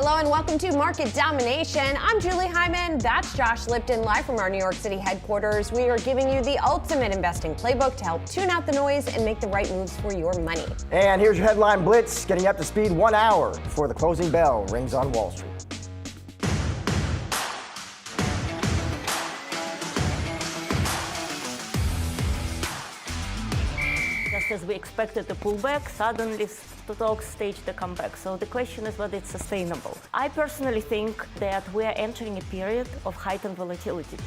Hello and welcome to Market Domination. I'm Julie Hyman. That's Josh Lipton, live from our New York City headquarters. We are giving you the ultimate investing playbook to help tune out the noise and make the right moves for your money. And here's your headline blitz, getting up to speed 1 hour before the closing bell rings on Wall Street. Just as we expected the pullback, suddenly stocks staged a comeback. So the question is whether it's sustainable. I personally think that we're entering a period of heightened volatility.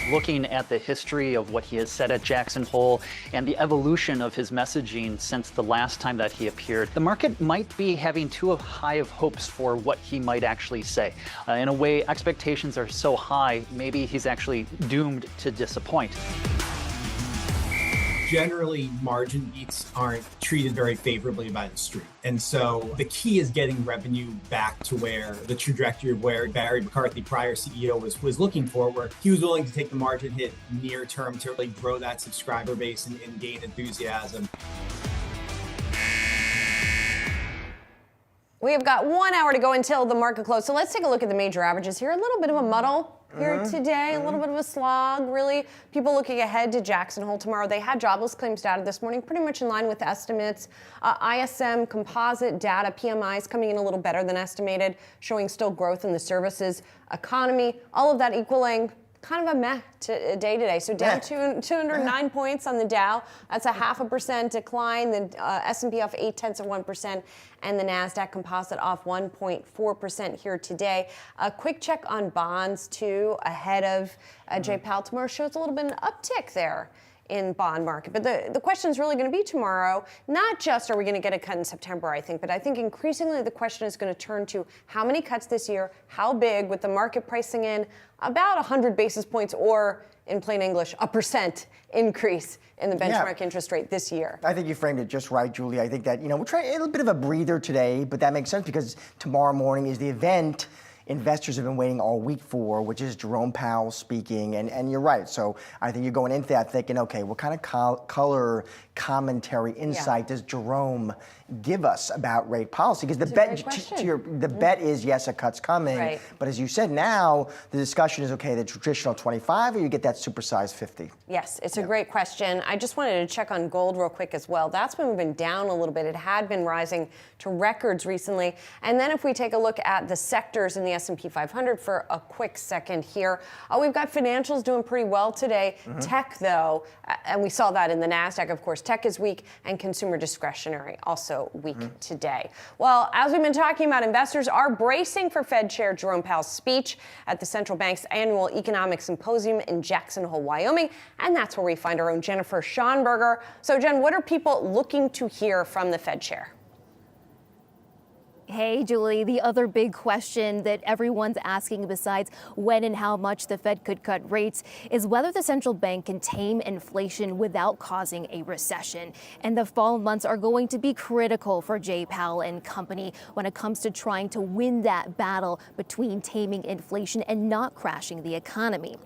Looking at the history of what he has said at Jackson Hole and the evolution of his messaging since the last time that he appeared, the market might be having too high of hopes for what he might actually say. In a way, expectations are so high, maybe he's actually doomed to disappoint. Generally, margin beats aren't treated very favorably by the street. And so the key is getting revenue back to where the trajectory of where Barry McCarthy, prior CEO, was looking for, where he was willing to take the margin hit near term to really grow that subscriber base and gain enthusiasm. We have got 1 hour to go until the market close. So let's take a look at the major averages here. A little bit of a muddle here today, a little bit of a slog, really. People looking ahead to Jackson Hole tomorrow. They had jobless claims data this morning, pretty much in line with estimates. ISM composite data, PMIs coming in a little better than estimated, showing still growth in the services economy. All of that equaling kind of a meh day today. So down 209 points on the Dow. That's a 0.5% decline. The S&P off 0.8%, and the Nasdaq Composite off 1.4% here today. A quick check on bonds too ahead of Jay Powell tomorrow shows a little bit of an uptick there in bond market. But the question is really going to be tomorrow, not just are we going to get a cut in September, I think, but I think increasingly the question is going to turn to how many cuts this year, how big, with the market pricing in about 100 basis points, or in plain English, 1% increase in the benchmark interest rate this year. I think you framed it just right, Julie. I think that, we're trying a little bit of a breather today, but that makes sense because tomorrow morning is the event investors have been waiting all week for, which is Jerome Powell speaking, and you're right. So I think you're going into that thinking, okay, what kind of color, commentary, insight does Jerome give us about rate policy? Because the bet is, yes, a cut's coming, but as you said, now the discussion is, okay, the traditional 25, or you get that supersized 50? Yes, it's a great question. I just wanted to check on gold real quick as well. That's been moving down a little bit. It had been rising to records recently. And then if we take a look at the sectors in the S&P 500 for a quick second here, we've got financials doing pretty well today. Tech, though, and we saw that in the Nasdaq, of course, tech is weak, and consumer discretionary also weak today. Well, as we've been talking about, investors are bracing for Fed Chair Jerome Powell's speech at the central bank's annual economic symposium in Jackson Hole, Wyoming, and that's where we find our own Jennifer Schonberger. So, Jen, what are people looking to hear from the Fed Chair? Hey, Julie, the other big question that everyone's asking besides when and how much the Fed could cut rates is whether the central bank can tame inflation without causing a recession. And the fall months are going to be critical for Jay Powell and company when it comes to trying to win that battle between taming inflation and not crashing the economy.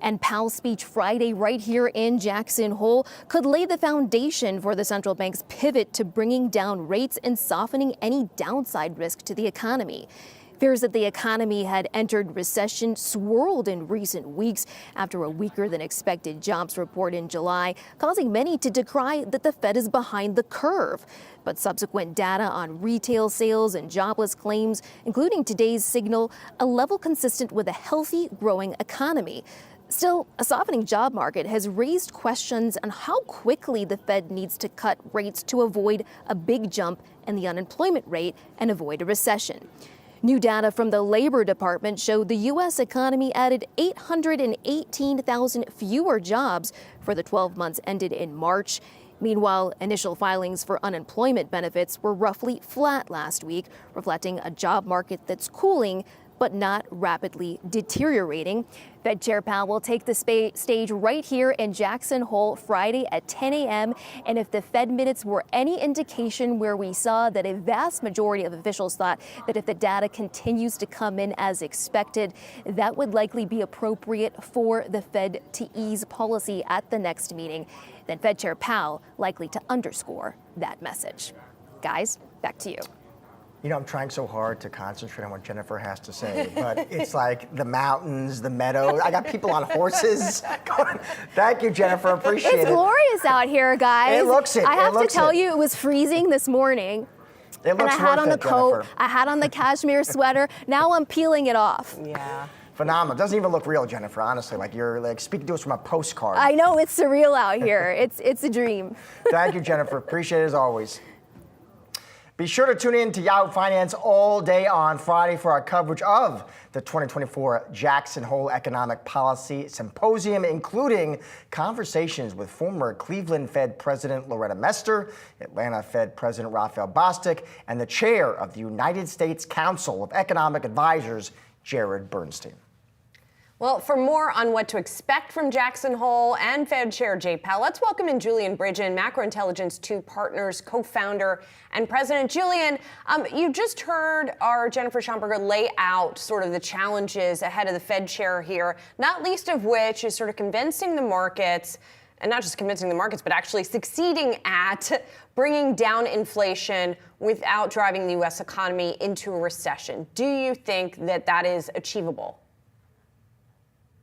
And Powell's speech Friday right here in Jackson Hole could lay the foundation for the central bank's pivot to bringing down rates and softening any downside risk to the economy. Fears that the economy had entered recession swirled in recent weeks after a weaker than expected jobs report in July, causing many to decry that the Fed is behind the curve. But subsequent data on retail sales and jobless claims, including today's signal, a level consistent with a healthy, growing economy. Still, a softening job market has raised questions on how quickly the Fed needs to cut rates to avoid a big jump in the unemployment rate and avoid a recession. New data from the Labor Department showed the U.S. economy added 818,000 fewer jobs for the 12 months ended in March. Meanwhile, initial filings for unemployment benefits were roughly flat last week, reflecting a job market that's cooling but not rapidly deteriorating. Fed Chair Powell will take the stage right here in Jackson Hole Friday at 10 a.m. And if the Fed minutes were any indication, where we saw that a vast majority of officials thought that if the data continues to come in as expected, that would likely be appropriate for the Fed to ease policy at the next meeting, then Fed Chair Powell likely to underscore that message. Guys, back to you. You know, I'm trying so hard to concentrate on what Jennifer has to say, but it's like the mountains, the meadows. I got people on horses. Thank you, Jennifer. Appreciate it. It's glorious out here, guys. It looks it. I have to tell it. you, it was freezing this morning. It And I looks had worth on the it, coat, Jennifer. I had on the cashmere sweater. Now I'm peeling it off. Yeah. Phenomenal. Doesn't even look real, Jennifer, honestly. Like you're like speaking to us from a postcard. I know, it's surreal out here. It's a dream. Thank you, Jennifer. Appreciate it as always. Be sure to tune in to Yahoo Finance all day on Friday for our coverage of the 2024 Jackson Hole Economic Policy Symposium, including conversations with former Cleveland Fed President Loretta Mester, Atlanta Fed President Raphael Bostic, and the chair of the United States Council of Economic Advisors, Jared Bernstein. Well, for more on what to expect from Jackson Hole and Fed Chair Jay Powell, let's welcome in Julian Bridgen, Macro Intelligence 2 Partners co-founder and president. Julian, you just heard our Jennifer Schomburger lay out sort of the challenges ahead of the Fed chair here, not least of which is sort of convincing the markets, and not just convincing the markets, but actually succeeding at bringing down inflation without driving the U.S. economy into a recession. Do you think that that is achievable?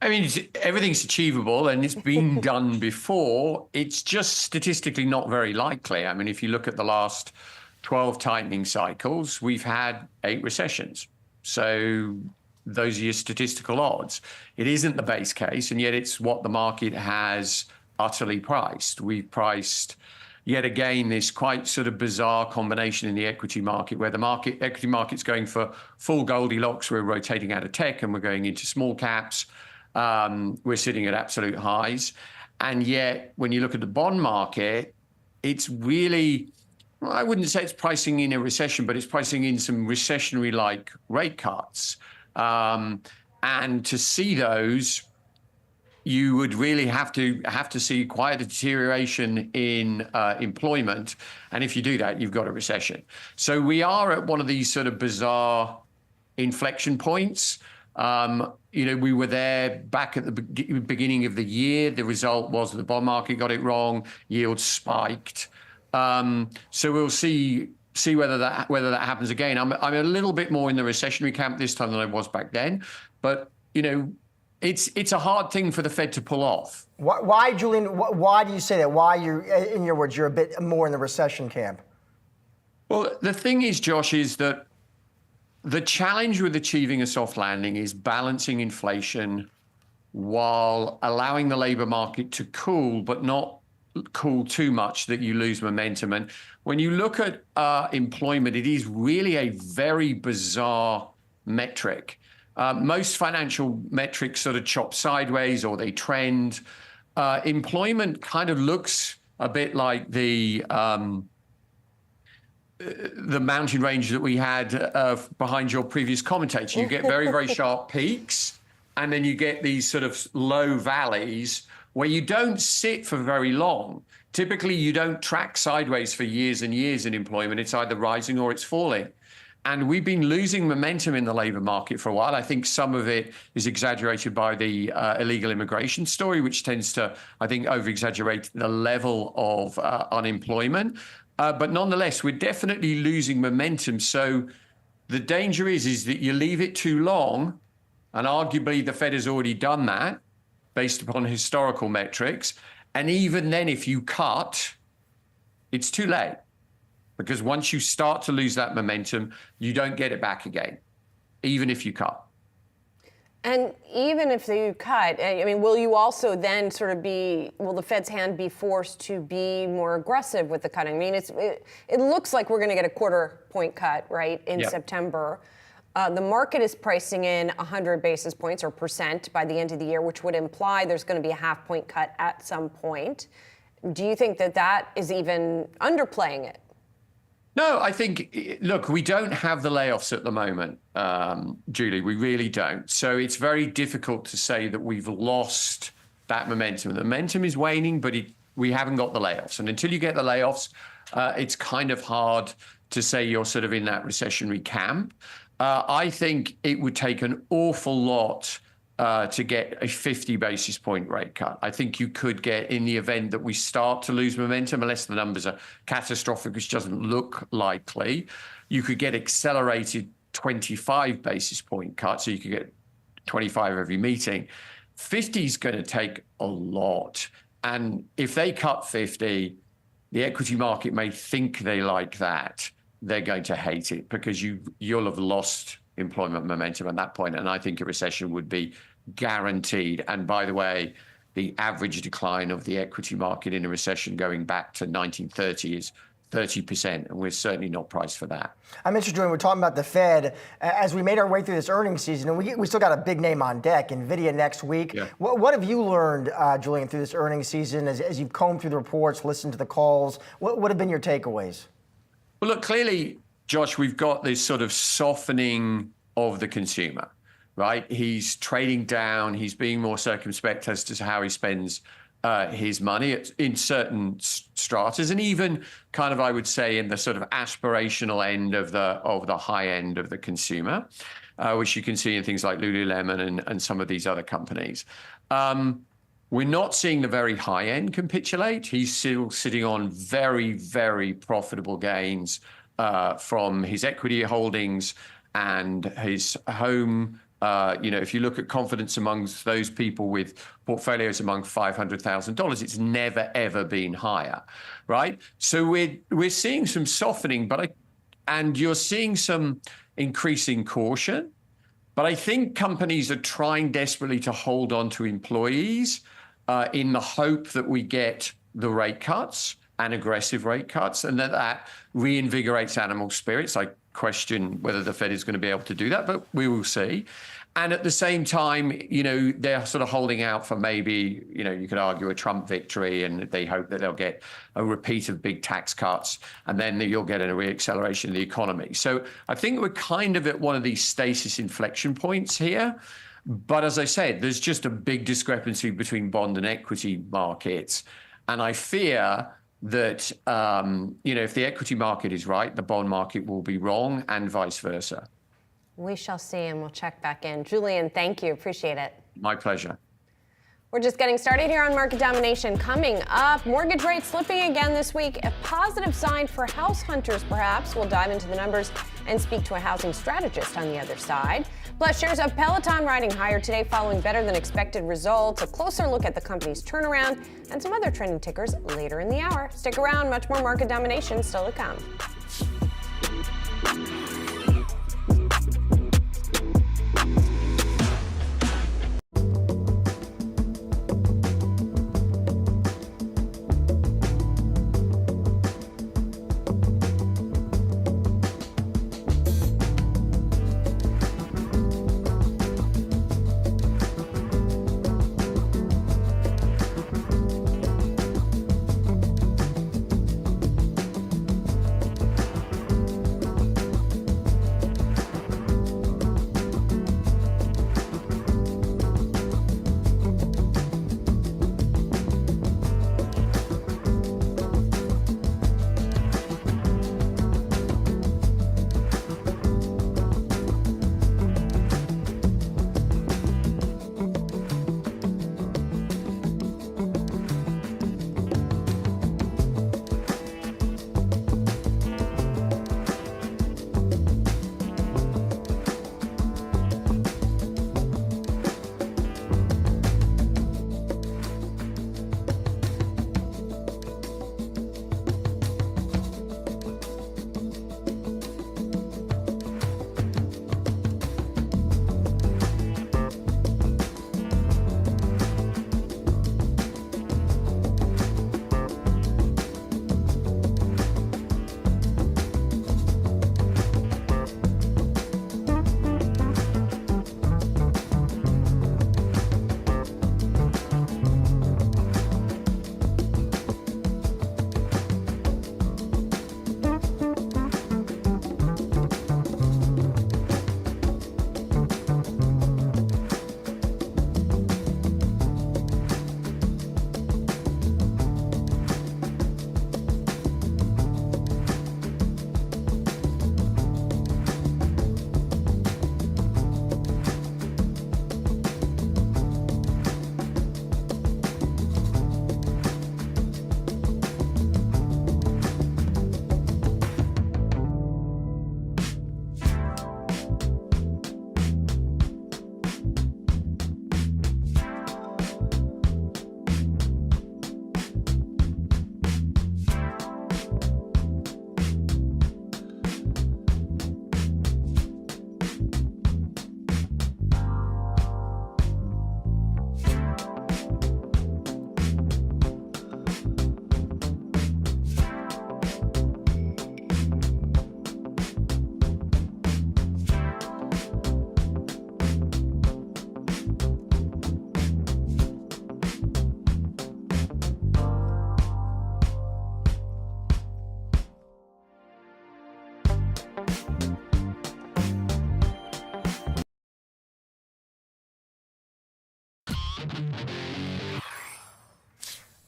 I mean, everything's achievable and it's been done before. It's just statistically not very likely. I mean, if you look at the last 12 tightening cycles, we've had 8 recessions. So those are your statistical odds. It isn't the base case, and yet it's what the market has utterly priced. We've priced, yet again, this quite sort of bizarre combination in the equity market where the equity market's going for full Goldilocks. We're rotating out of tech and we're going into small caps. We're sitting at absolute highs. And yet, when you look at the bond market, it's really, well, I wouldn't say it's pricing in a recession, but it's pricing in some recessionary-like rate cuts. And to see those, you would really have to see quite a deterioration in employment. And if you do that, you've got a recession. So we are at one of these sort of bizarre inflection points. We were there back at the beginning of the year. The result was the bond market got it wrong. Yields spiked. So we'll see whether that happens again. I'm a little bit more in the recessionary camp this time than I was back then. But it's a hard thing for the Fed to pull off. Why, Julian? Why do you say that? Why in your words, you're a bit more in the recession camp? Well, the thing is, Josh, is that the challenge with achieving a soft landing is balancing inflation while allowing the labor market to cool, but not cool too much that you lose momentum. And when you look at employment, it is really a very bizarre metric. Most financial metrics sort of chop sideways or they trend. Employment kind of looks a bit like the mountain range that we had behind your previous commentator. You get very, very sharp peaks, and then you get these sort of low valleys where you don't sit for very long. Typically, you don't track sideways for years and years in employment. It's either rising or it's falling. And we've been losing momentum in the labor market for a while. I think some of it is exaggerated by the illegal immigration story, which tends to, I think, over-exaggerate the level of unemployment. But nonetheless, we're definitely losing momentum. So the danger is that you leave it too long, and arguably the Fed has already done that based upon historical metrics. And even then, if you cut, it's too late. Because once you start to lose that momentum, you don't get it back again, even if you cut. And even if you cut, I mean, will you also then will the Fed's hand be forced to be more aggressive with the cutting? I mean, it looks like we're going to get a quarter-point cut, right, in September. The market is pricing in 100 basis points or percent by the end of the year, which would imply there's going to be a half-point cut at some point. Do you think that is even underplaying it? No, I think, look, we don't have the layoffs at the moment, Julie. We really don't. So it's very difficult to say that we've lost that momentum. The momentum is waning, but we haven't got the layoffs. And until you get the layoffs, it's kind of hard to say you're sort of in that recessionary camp. I think it would take an awful lot to get a 50 basis point rate cut. I think you could get, in the event that we start to lose momentum, unless the numbers are catastrophic, which doesn't look likely, you could get accelerated 25 basis point cuts, so you could get 25 every meeting. 50 is going to take a lot. And if they cut 50, the equity market may think they like that. They're going to hate it because you'll have lost employment momentum at that point. And I think a recession would be guaranteed. And by the way, the average decline of the equity market in a recession going back to 1930 is 30%, and we're certainly not priced for that. I'm interested, Julian, we're talking about the Fed. As we made our way through this earnings season, and we still got a big name on deck, Nvidia next week. Yeah. What have you learned, Julian, through this earnings season, as you've combed through the reports, listened to the calls? What have been your takeaways? Well, look, clearly, Josh, we've got this sort of softening of the consumer, right? He's trading down. He's being more circumspect as to how he spends his money in certain stratas, and even kind of, I would say, in the sort of aspirational end of the high end of the consumer, which you can see in things like Lululemon and some of these other companies. We're not seeing the very high end capitulate. He's still sitting on very, very profitable gains from his equity holdings and his home. If you look at confidence amongst those people with portfolios among $500,000, it's never, ever been higher, right? So we're seeing some softening, and you're seeing some increasing caution. But I think companies are trying desperately to hold on to employees in the hope that we get the rate cuts and aggressive rate cuts, and that reinvigorates animal spirits. I question whether the Fed is going to be able to do that, but we will see. And at the same time, they're sort of holding out for maybe, you could argue a Trump victory, and they hope that they'll get a repeat of big tax cuts, and then you'll get a reacceleration of the economy. So I think we're kind of at one of these stasis inflection points here. But as I said, there's just a big discrepancy between bond and equity markets. And I fear that, if the equity market is right, the bond market will be wrong, and vice versa. We shall see, and we'll check back in. Julian, thank you. Appreciate it. My pleasure. We're just getting started here on Market Domination. Coming up, mortgage rates slipping again this week. A positive sign for house hunters, perhaps. We'll dive into the numbers and speak to a housing strategist on the other side. Plus, shares of Peloton riding higher today following better than expected results. A closer look at the company's turnaround and some other trending tickers later in the hour. Stick around. Much more Market Domination still to come.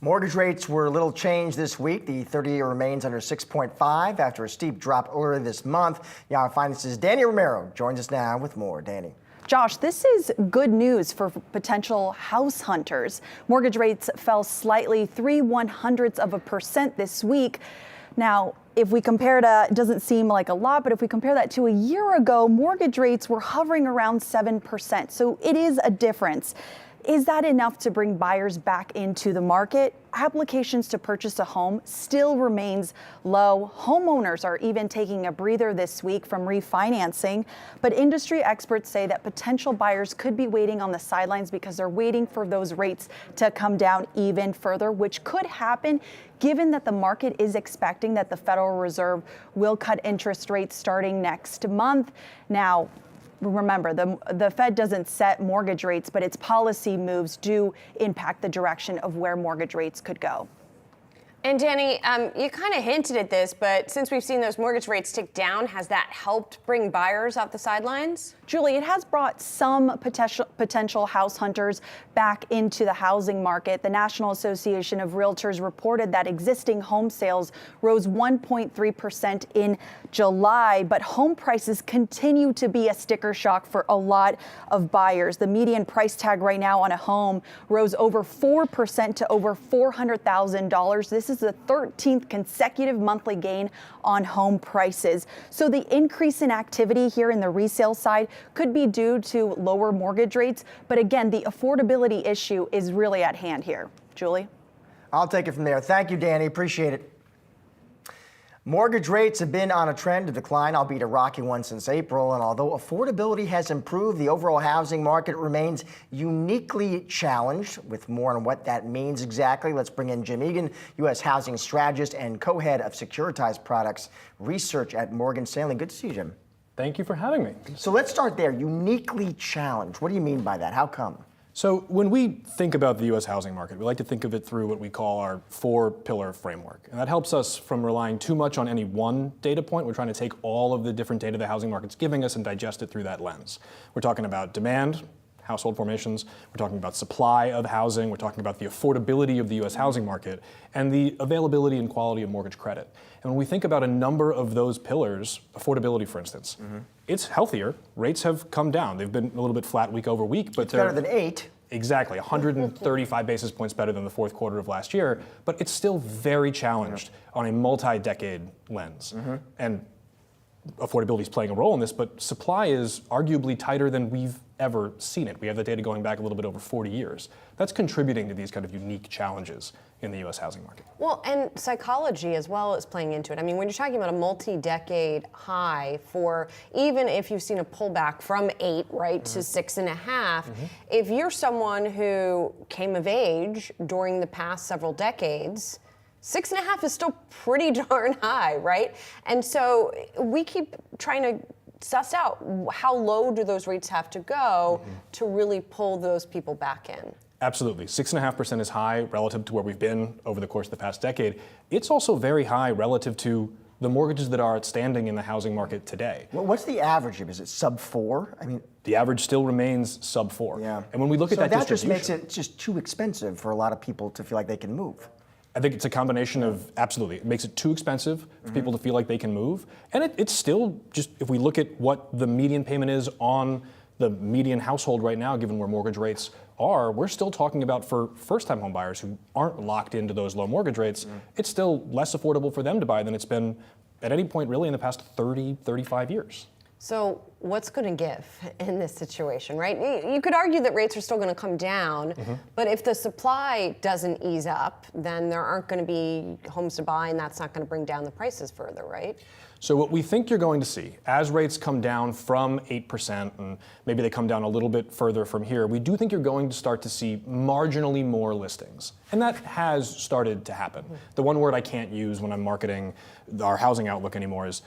Mortgage rates were a little changed this week. The 30-year remains under 6.5 after a steep drop earlier this month. Yahoo Finance's Danny Romero joins us now with more. Danny. Josh, this is good news for potential house hunters. Mortgage rates fell slightly, 0.03% this week. Now, if we compare to, it doesn't seem like a lot, but if we compare that to a year ago, mortgage rates were hovering around 7%. So it is a difference. Is that enough to bring buyers back into the market? Applications to purchase a home still remains low. Homeowners are even taking a breather this week from refinancing, but industry experts say that potential buyers could be waiting on the sidelines because they're waiting for those rates to come down even further, which could happen given that the market is expecting that the Federal Reserve will cut interest rates starting next month. Now, remember, the Fed doesn't set mortgage rates, but its policy moves do impact the direction of where mortgage rates could go. And Danny, you kind of hinted at this, but since we've seen those mortgage rates tick down, has that helped bring buyers off the sidelines? Julie, it has brought some potential house hunters back into the housing market. The National Association of Realtors reported that existing home sales rose 1.3% in July, but home prices continue to be a sticker shock for a lot of buyers. The median price tag right now on a home rose over 4% to over $400,000. This is the 13th consecutive monthly gain on home prices. So the increase in activity here in the resale side could be due to lower mortgage rates. But again, the affordability issue is really at hand here. Julie? I'll take it from there. Thank you, Danny. Appreciate it. Mortgage rates have been on a trend to decline, albeit a rocky one since April. And although affordability has improved, the overall housing market remains uniquely challenged. With more on what that means exactly, let's bring in Jim Egan, U.S. housing strategist and co-head of securitized products research at Morgan Stanley. Good to see you, Jim. Thank you for having me. So let's start there. Uniquely challenged. What do you mean by that? How come? So when we think about the U.S. housing market, we like to think of it through what we call our four-pillar framework. And that helps us from relying too much on any one data point. We're trying to take all of the different data the housing market's giving us and digest it through that lens. We're talking about demand, household formations. We're talking about supply of housing. We're talking about the affordability of the U.S. housing market and the availability and quality of mortgage credit. And when we think about a number of those pillars, affordability, for instance, it's healthier. Rates have come down. They've been a little bit flat week over week, but it's better than 8. Exactly, 135 basis points better than the fourth quarter of last year, but it's still very challenged on a multi-decade lens. And affordability is playing a role in this, but supply is arguably tighter than we've ever seen it. We have the data going back a little bit over 40 years. That's contributing to these kind of unique challenges in the U.S. housing market. Well, and psychology as well is playing into it. I mean, when you're talking about a multi-decade high for, even if you've seen a pullback from 8, right, to 6.5, if you're someone who came of age during the past several decades, 6.5 is still pretty darn high, right? And so we keep trying to suss out how low do those rates have to go to really pull those people back in. Absolutely. 6.5% is high relative to where we've been over the course of the past decade. It's also very high relative to the mortgages that are outstanding in the housing market today. Well, what's the average? Is it sub 4? I mean, the average still remains sub 4. Yeah. And when we look at that just makes distribution, it just too expensive for a lot of people to feel like they can move. I think it's a combination of, absolutely, it makes it too expensive for people to feel like they can move. And it's still just, if we look at what the median payment is on the median household right now, given where mortgage rates are, we're still talking about, for first-time home buyers who aren't locked into those low mortgage rates, it's still less affordable for them to buy than it's been at any point really in the past 30, 35 years. So what's going to give in this situation, right? You could argue that rates are still going to come down, but if the supply doesn't ease up, then there aren't going to be homes to buy, and that's not going to bring down the prices further, right? So what we think you're going to see, as rates come down from 8%, and maybe they come down a little bit further from here, we do think you're going to start to see marginally more listings. And that has started to happen. The one word I can't use when I'm marketing our housing outlook anymore is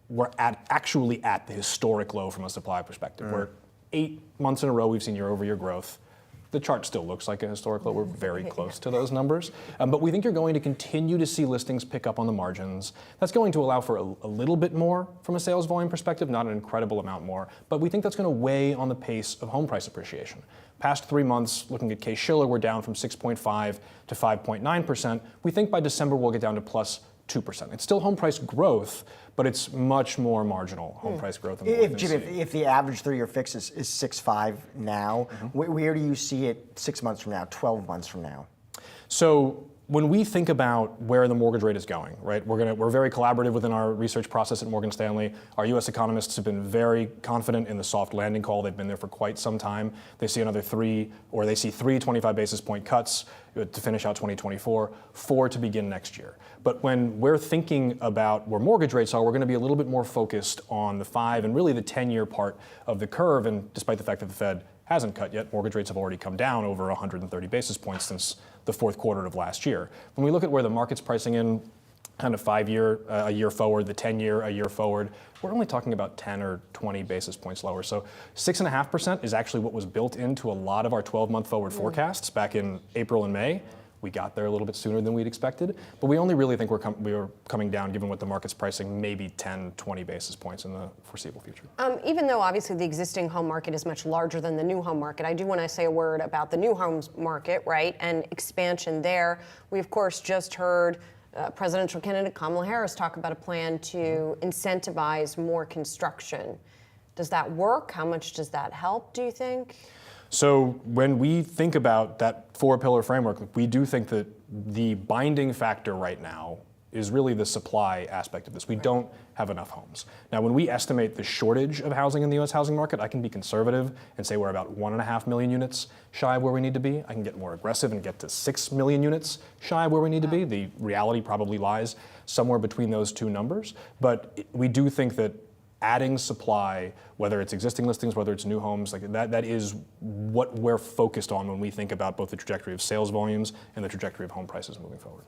we're actually at the historic low from a supply perspective. We're 8 months in a row we've seen year-over-year growth. The chart still looks like a historic low. We're very close to those numbers. But we think you're going to continue to see listings pick up on the margins. That's going to allow for a little bit more from a sales volume perspective, not an incredible amount more. But we think that's going to weigh on the pace of home price appreciation. Past 3 months, looking at Case-Shiller, we're down from 6.5 to 5.9%. We think by December we'll get down to plus 2%. It's still home price growth, but it's much more marginal home price growth. If the average 3-year fix is 6.5 now, where do you see it 6 months from now, 12 months from now? So when we think about where the mortgage rate is going, right, we're very collaborative within our research process at Morgan Stanley. Our U.S. economists have been very confident in the soft landing call. They've been there for quite some time. They see three 25 basis point cuts to finish out 2024, 4 to begin next year. But when we're thinking about where mortgage rates are, we're going to be a little bit more focused on the 5 and really the 10-year part of the curve. And despite the fact that the Fed hasn't cut yet, mortgage rates have already come down over 130 basis points since the fourth quarter of last year. When we look at where the market's pricing in kind of 5-year, a year forward, the 10-year, a year forward, we're only talking about 10 or 20 basis points lower. So 6.5% is actually what was built into a lot of our 12-month forward forecasts back in April and May. We got there a little bit sooner than we'd expected, but we only really think we're coming down, given what the market's pricing, maybe 10, 20 basis points in the foreseeable future. Even though obviously the existing home market is much larger than the new home market, I do want to say a word about the new homes market, right, and expansion there. We, of course, just heard presidential candidate Kamala Harris talk about a plan to incentivize more construction. Does that work? How much does that help, do you think? So when we think about that 4-pillar framework, we do think that the binding factor right now is really the supply aspect of this. We don't have enough homes. Now, when we estimate the shortage of housing in the U.S. housing market, I can be conservative and say we're about 1.5 million units shy of where we need to be. I can get more aggressive and get to 6 million units shy of where we need to be. The reality probably lies somewhere between those two numbers. But we do think that adding supply, whether it's existing listings, whether it's new homes, like that is what we're focused on when we think about both the trajectory of sales volumes and the trajectory of home prices moving forward.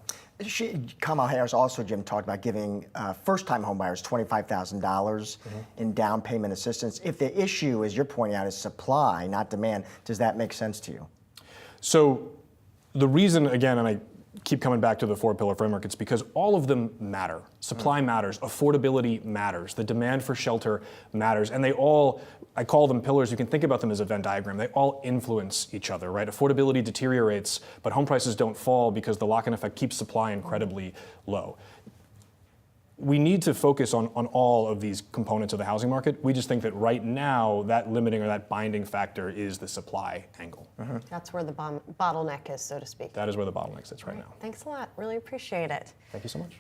Kamala Harris also, Jim, talked about giving first-time homebuyers $25,000 in down payment assistance. If the issue, as you're pointing out, is supply, not demand, does that make sense to you? So the reason, again, and I keep coming back to the 4-pillar framework, it's because all of them matter. Supply matters, affordability matters, the demand for shelter matters, and they all, I call them pillars, you can think about them as a Venn diagram, they all influence each other, right? Affordability deteriorates, but home prices don't fall because the lock-in effect keeps supply incredibly low. We need to focus on all of these components of the housing market. We just think that right now, that limiting or that binding factor is the supply angle. That's where the bottleneck is, so to speak. That is where the bottleneck sits right now. Thanks a lot. Really appreciate it. Thank you so much.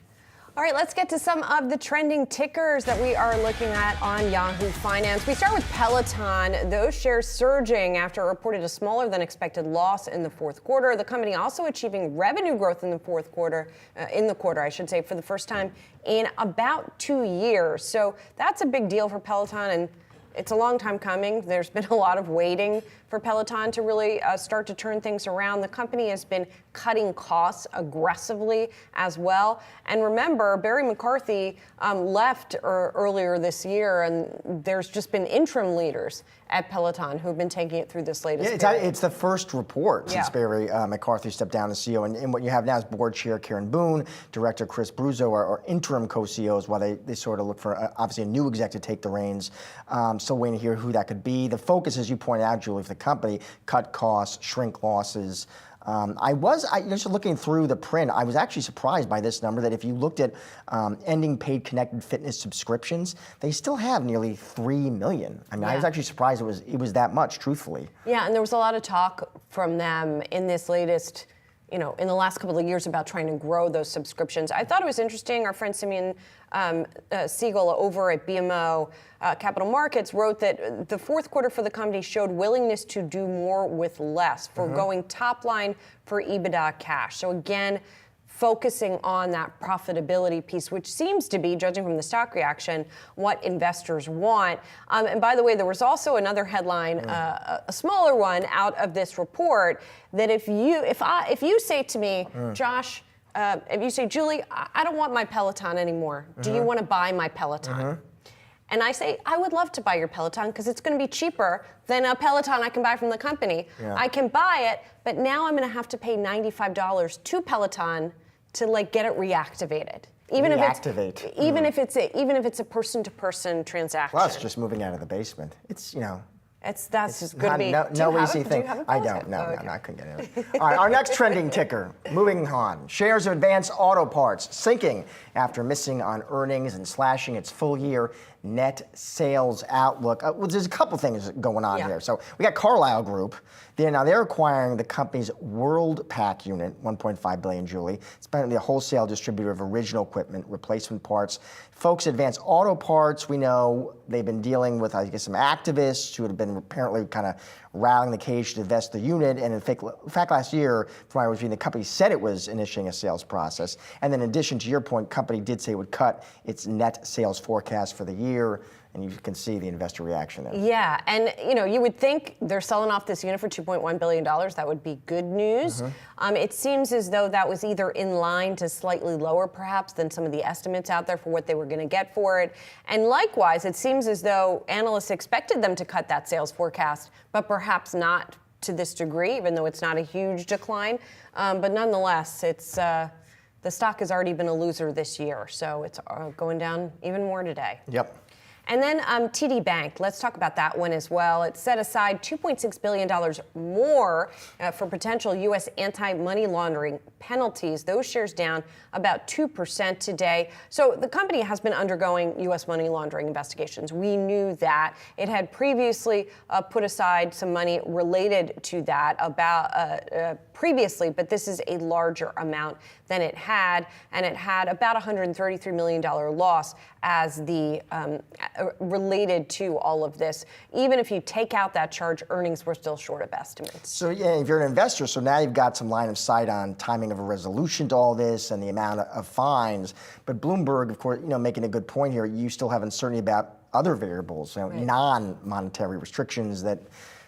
All right, let's get to some of the trending tickers that we are looking at on Yahoo Finance. We start with Peloton. Those shares surging after it reported a smaller than expected loss in the fourth quarter. The company also achieving revenue growth in the fourth quarter, for the first time in about 2 years. So that's a big deal for Peloton, and it's a long time coming. There's been a lot of waiting for Peloton to really start to turn things around. The company has been cutting costs aggressively as well. And remember, Barry McCarthy left earlier this year, and there's just been interim leaders at Peloton who've been taking it through this latest period. It's the first report since Barry McCarthy stepped down as CEO. And what you have now is board chair Karen Boone, director Chris Bruzzo are interim co-CEOs while they sort of look for, obviously, a new exec to take the reins. Still waiting to hear who that could be. The focus, as you pointed out, Julie, for the company, cut costs, shrink losses. Just looking through the print, I was actually surprised by this number, that if you looked at ending paid connected fitness subscriptions, they still have nearly 3 million. I mean, I was actually surprised it was that much, truthfully. Yeah, and there was a lot of talk from them in this latest, in the last couple of years about trying to grow those subscriptions. I thought it was interesting. Our friend Simeon Siegel over at BMO Capital Markets wrote that the fourth quarter for the company showed willingness to do more with less, foregoing top line for EBITDA cash. So again, focusing on that profitability piece, which seems to be, judging from the stock reaction, what investors want. And by the way, there was also another headline, a smaller one out of this report, that if you say to me, Josh, if you say, Julie, I don't want my Peloton anymore. Do you want to buy my Peloton? and I say, I would love to buy your Peloton because it's going to be cheaper than a Peloton I can buy from the company. Yeah. I can buy it, but now I'm going to have to pay $95 to Peloton to like get it reactivated. Even if it's a person-to-person transaction. Plus, just moving out of the basement. It's, That's going to be no easy thing. I don't. No, I couldn't get it. All right, our next trending ticker. Moving on. Shares of Advanced Auto Parts sinking after missing on earnings and slashing its full-year net sales outlook. Well, there's a couple things going on here. So we got Carlyle Group. They're acquiring the company's Worldpac unit, $1.5 billion, Julie. It's apparently a wholesale distributor of original equipment, replacement parts. Folks, Advanced Auto Parts, we know they've been dealing with, I guess, some activists who had been apparently kind of rallying the cage to divest the unit. And in fact, last year, from what I was reading, the company said it was initiating a sales process. And then in addition to your point, company did say it would cut its net sales forecast for the year. And you can see the investor reaction there. Yeah, and you would think they're selling off this unit for $2.1 billion. That would be good news. It seems as though that was either in line to slightly lower, perhaps, than some of the estimates out there for what they were going to get for it. And likewise, it seems as though analysts expected them to cut that sales forecast, but perhaps not to this degree, even though it's not a huge decline. But nonetheless, it's the stock has already been a loser this year, so it's going down even more today. Yep. And then TD Bank, let's talk about that one as well. It set aside $2.6 billion more for potential U.S. anti-money laundering penalties. Those shares down about 2% today. So the company has been undergoing U.S. money laundering investigations. We knew that. It had previously put aside some money related to that previously, but this is a larger amount than it had, and it had about $133 million loss as the related to all of this. Even if you take out that charge, earnings were still short of estimates. So yeah, if you're an investor, so now you've got some line of sight on timing of a resolution to all this and the amount of fines. But Bloomberg, of course, making a good point here, you still have uncertainty about other variables, non-monetary restrictions that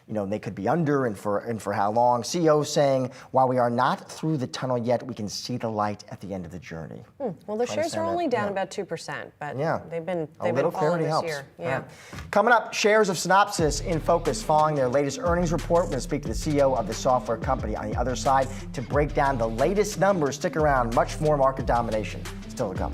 they could be under and for how long. CEO saying, while we are not through the tunnel yet, we can see the light at the end of the journey. Well, the shares are only down about 2%, but they've been falling this helps. year. Yeah. Right. Coming up, shares of Synopsys in focus following their latest earnings report. We're going to speak to the CEO of the software company on the other side to break down the latest numbers. Stick around, much more market domination still to come.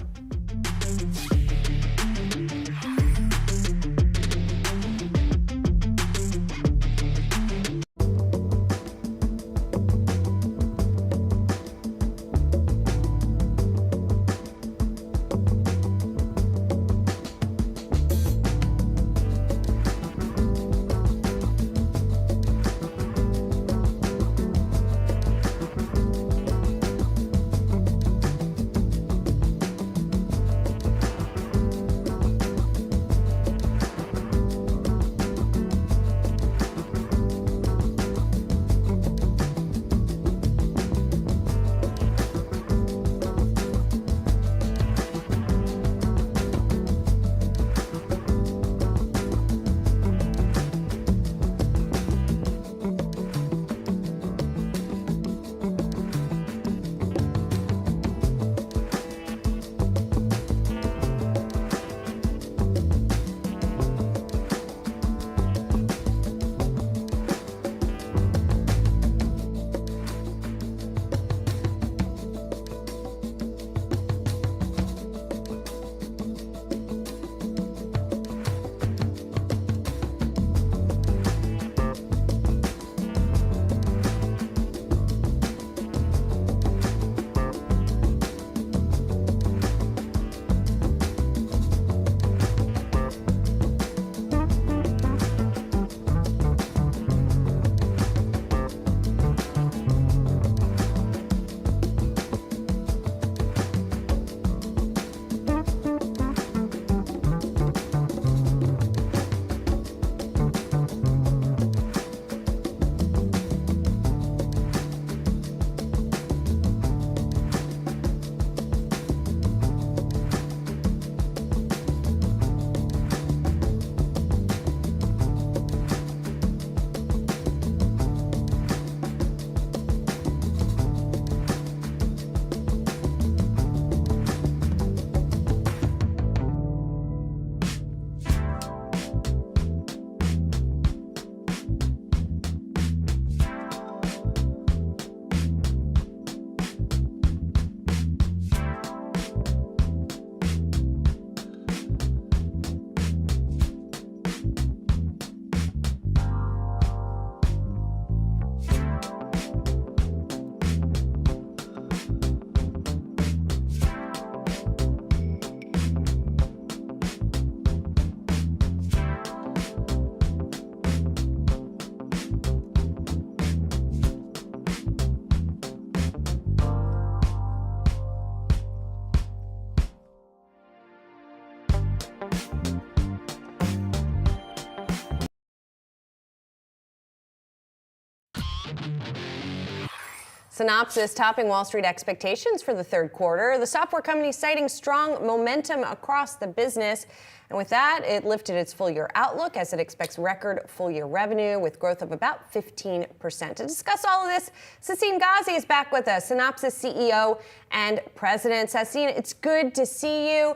Synopsys topping Wall Street expectations for the third quarter. The software company citing strong momentum across the business. And with that, it lifted its full-year outlook as it expects record full-year revenue with growth of about 15%. To discuss all of this, Sassine Ghazi is back with us, Synopsys CEO and President. Sassine, it's good to see you.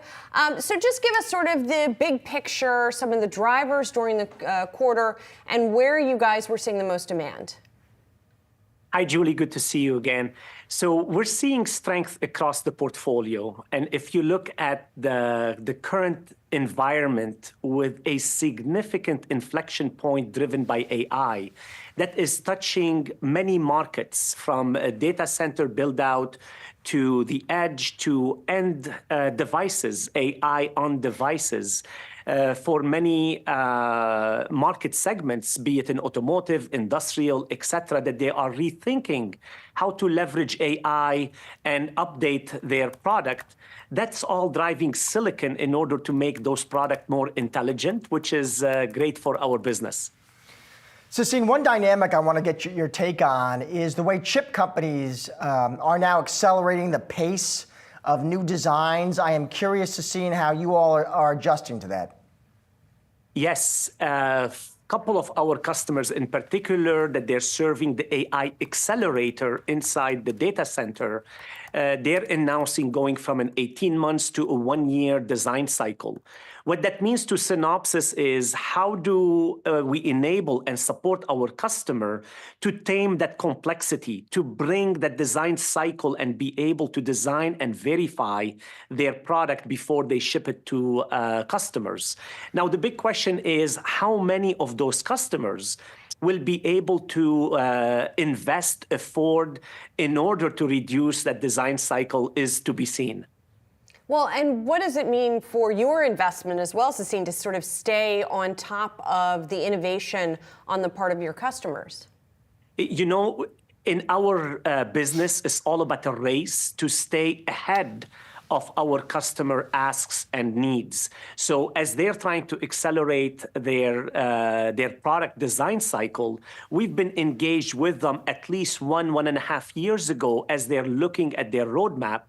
So just give us sort of the big picture, some of the drivers during the quarter, and where you guys were seeing the most demand. Hi, Julie. Good to see you again. So we're seeing strength across the portfolio. And if you look at the current environment with a significant inflection point driven by AI, that is touching many markets from a data center build out to the edge to end devices, AI on devices. For many market segments, be it in automotive, industrial, et cetera, that they are rethinking how to leverage AI and update their product. That's all driving silicon in order to make those products more intelligent, which is great for our business. Sassine, one dynamic I want to get your take on is the way chip companies are now accelerating the pace of new designs. I am curious to see how you all are adjusting to that. Yes, a couple of our customers in particular that they're serving the AI accelerator inside the data center, they're announcing going from an 18 months to a 1-year design cycle. What that means to Synopsys is how do we enable and support our customer to tame that complexity, to bring that design cycle and be able to design and verify their product before they ship it to customers. Now, the big question is how many of those customers will be able to invest, afford in order to reduce that design cycle is to be seen. Well, and what does it mean for your investment as well, Sassine, to sort of stay on top of the innovation on the part of your customers? You know, in our business, it's all about a race to stay ahead of our customer asks and needs. So as they're trying to accelerate their product design cycle, we've been engaged with them at least 1.5 years ago as they're looking at their roadmap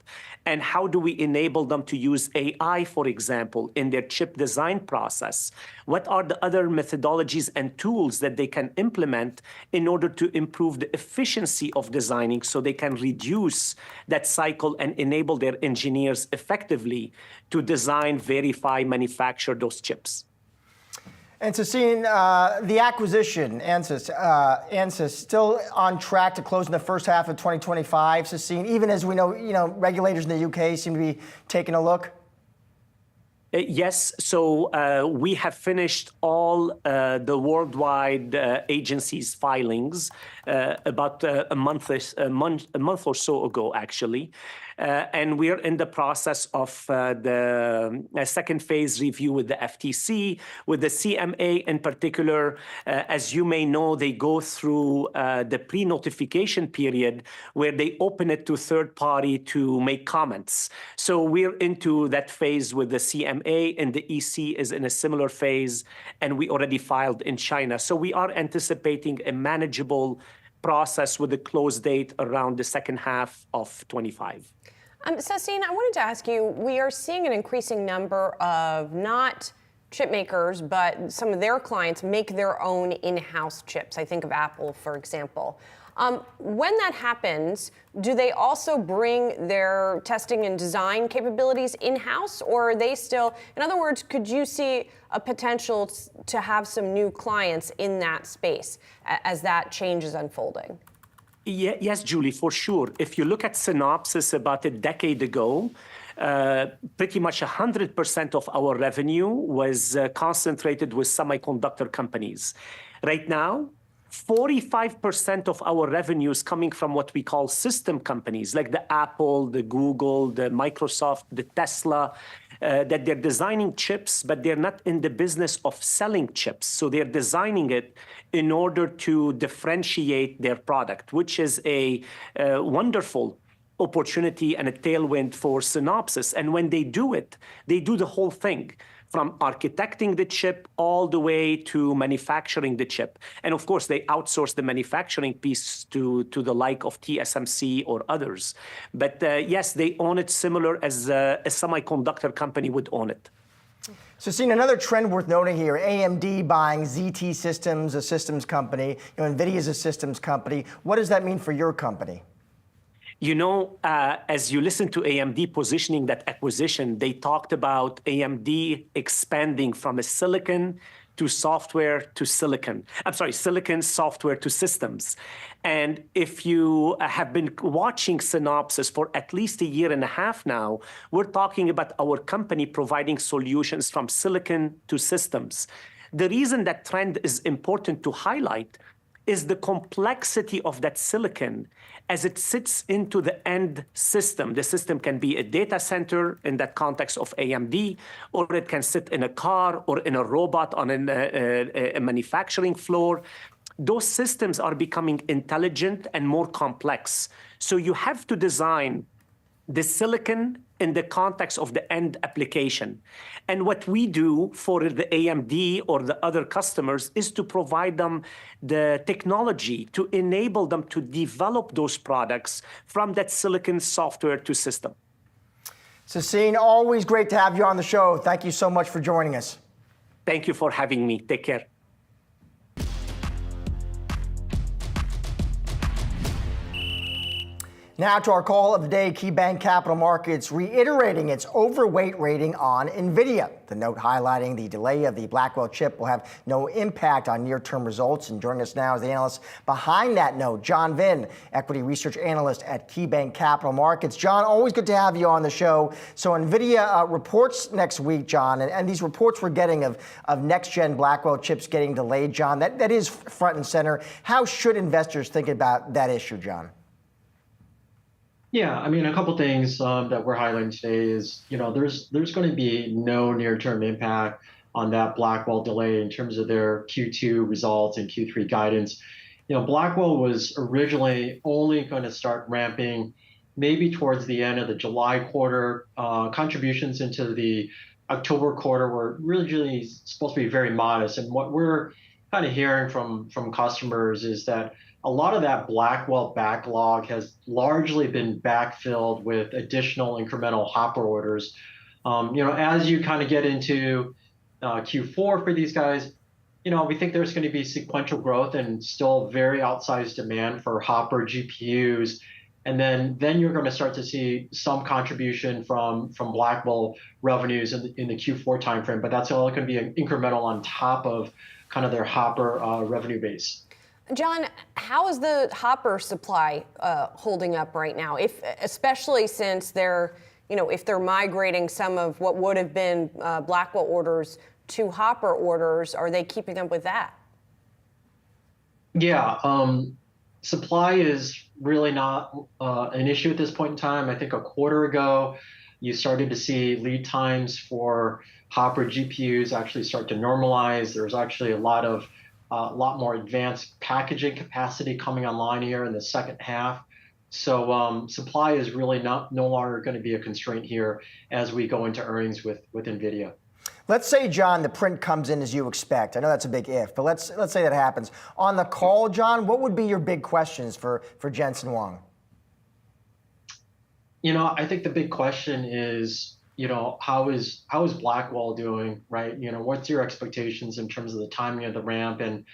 and how do we enable them to use AI, for example, in their chip design process? What are the other methodologies and tools that they can implement in order to improve the efficiency of designing so they can reduce that cycle and enable their engineers effectively to design, verify, manufacture those chips? And Sassine, the acquisition, Ansys, still on track to close in the first half of 2025, Sassine, even as we know, regulators in the UK seem to be taking a look? Yes, so we have finished all the worldwide agencies' filings about a month or so ago, actually. And we're in the process of the second phase review with the FTC, with the CMA in particular. As you may know, they go through the pre-notification period where they open it to third party to make comments. So we're into that phase with the CMA, and the EC is in a similar phase, and we already filed in China. So we are anticipating a manageable process with a close date around the second half of 25. Sassine, I wanted to ask you, we are seeing an increasing number of not chip makers, but some of their clients make their own in-house chips. I think of Apple, for example. When that happens, do they also bring their testing and design capabilities in-house, or are they still, in other words, could you see a potential to have some new clients in that space as that change is unfolding? Yes, Julie, for sure. If you look at Synopsys about a decade ago, pretty much 100% of our revenue was concentrated with semiconductor companies. Right now, 45% of our revenue is coming from what we call system companies, like the Apple, the Google, the Microsoft, the Tesla, that they're designing chips, but they're not in the business of selling chips. So they're designing it in order to differentiate their product, which is a wonderful opportunity and a tailwind for Synopsys. And when they do it, they do the whole thing, from architecting the chip all the way to manufacturing the chip. And of course, they outsource the manufacturing piece to the like of TSMC or others. But yes, they own it similar as a semiconductor company would own it. So, seeing another trend worth noting here, AMD buying ZT Systems, a systems company, Nvidia is a systems company. What does that mean for your company? You know, as you listen to AMD positioning that acquisition, they talked about AMD expanding from a silicon to software to silicon. I'm sorry, silicon, software to systems. And if you have been watching Synopsys for at least a year and a half now, we're talking about our company providing solutions from silicon to systems. The reason that trend is important to highlight is the complexity of that silicon as it sits into the end system. The system can be a data center in that context of AMD, or it can sit in a car or in a robot on a manufacturing floor. Those systems are becoming intelligent and more complex. So you have to design the silicon in the context of the end application. And what we do for the AMD or the other customers is to provide them the technology to enable them to develop those products from that silicon software to system. Sassine, always great to have you on the show. Thank you so much for joining us. Thank you for having me. Take care. Now to our call of the day, KeyBank Capital Markets reiterating its overweight rating on Nvidia. The note highlighting the delay of the Blackwell chip will have no impact on near-term results. And joining us now is the analyst behind that note, John Vinh, equity research analyst at KeyBank Capital Markets. John, always good to have you on the show. So Nvidia reports next week, John, and these reports we're getting of next-gen Blackwell chips getting delayed, John, that is front and center. How should investors think about that issue, John? Yeah, I mean, a couple things that we're highlighting today is, there's going to be no near-term impact on that Blackwell delay in terms of their Q2 results and Q3 guidance. Blackwell was originally only going to start ramping maybe towards the end of the July quarter. Contributions into the October quarter were really supposed to be very modest. And what we're kind of hearing from customers is that a lot of that Blackwell backlog has largely been backfilled with additional incremental Hopper orders. As you kind of get into Q4 for these guys, we think there's going to be sequential growth and still very outsized demand for Hopper GPUs. And then you're going to start to see some contribution from Blackwell revenues in the Q4 timeframe, but that's all going to be incremental on top of kind of their Hopper revenue base. John, how is the Hopper supply holding up right now? Especially since if they're migrating some of what would have been Blackwell orders to Hopper orders, are they keeping up with that? Yeah, supply is really not an issue at this point in time. I think a quarter ago, you started to see lead times for Hopper GPUs actually start to normalize. There's actually a lot more advanced packaging capacity coming online here in the second half. So supply is really no longer going to be a constraint here as we go into earnings with Nvidia. Let's say, John, the print comes in as you expect. I know that's a big if, but let's say that happens. On the call, John, what would be your big questions for Jensen Huang? I think the big question is, how is Blackwell doing, right? What's your expectations in terms of the timing of the ramp? And,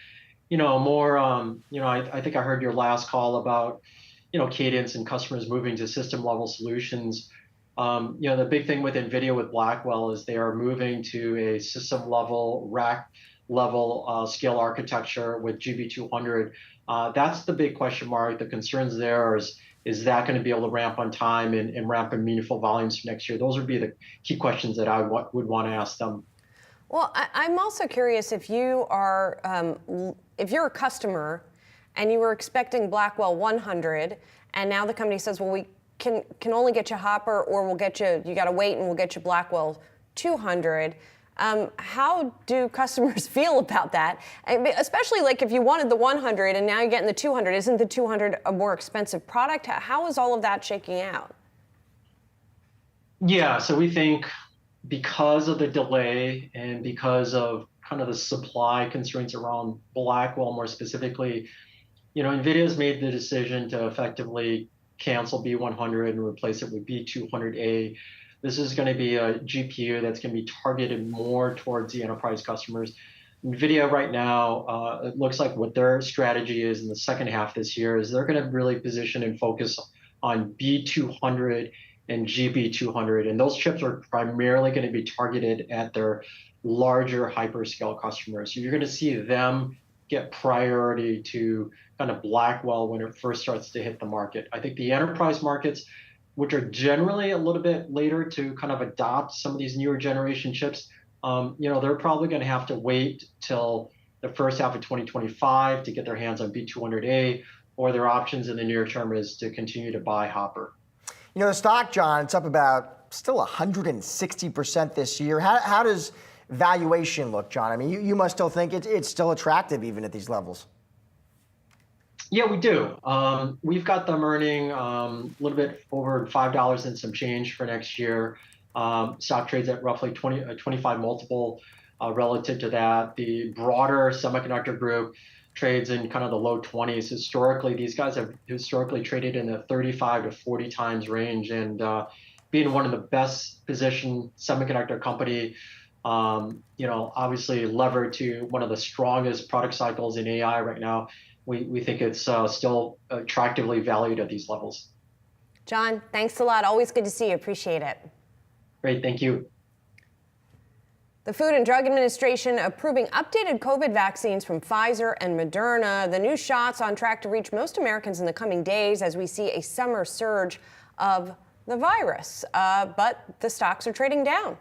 more, I think I heard your last call about, cadence and customers moving to system level solutions. The big thing with Nvidia with Blackwell is they are moving to a system level, rack level scale architecture with GB200. That's the big question mark. The concerns there is that going to be able to ramp on time and ramp in meaningful volumes for next year? Those would be the key questions that I would want to ask them. Well, I'm also curious if you are, if you're a customer and you were expecting Blackwell 100, and now the company says, well, we can only get you Hopper, or you got to wait and we'll get you Blackwell 200. How do customers feel about that? Especially like if you wanted the 100 and now you're getting the 200, isn't the 200 a more expensive product? How is all of that shaking out? Yeah, so we think, because of the delay and because of kind of the supply constraints around Blackwell more specifically, Nvidia has made the decision to effectively cancel B100 and replace it with B200A. This is going to be a GPU that's going to be targeted more towards the enterprise customers. Nvidia right now, it looks like what their strategy is in the second half this year is they're going to really position and focus on B200 and GB200. And those chips are primarily going to be targeted at their larger hyperscale customers. So you're going to see them get priority to kind of Blackwell when it first starts to hit the market. I think the enterprise markets, which are generally a little bit later to kind of adopt some of these newer generation chips, they're probably going to have to wait till the first half of 2025 to get their hands on B200A, or their options in the near term is to continue to buy Hopper. The stock, John, it's up about still 160% this year. How does valuation look, John? I mean, you must still think it's still attractive even at these levels. Yeah, we do. We've got them earning a little bit over $5 and some change for next year. Stock trades at roughly 25 multiple relative to that. The broader semiconductor group trades in kind of the low 20s. Historically, these guys have historically traded in the 35 to 40 times range, and being one of the best positioned semiconductor company, obviously levered to one of the strongest product cycles in AI right now, we think it's still attractively valued at these levels. John, thanks a lot. Always good to see you. Appreciate it. Great, thank you. The Food and Drug Administration approving updated COVID vaccines from Pfizer and Moderna. The new shots on track to reach most Americans in the coming days as we see a summer surge of the virus. But the stocks are trading down.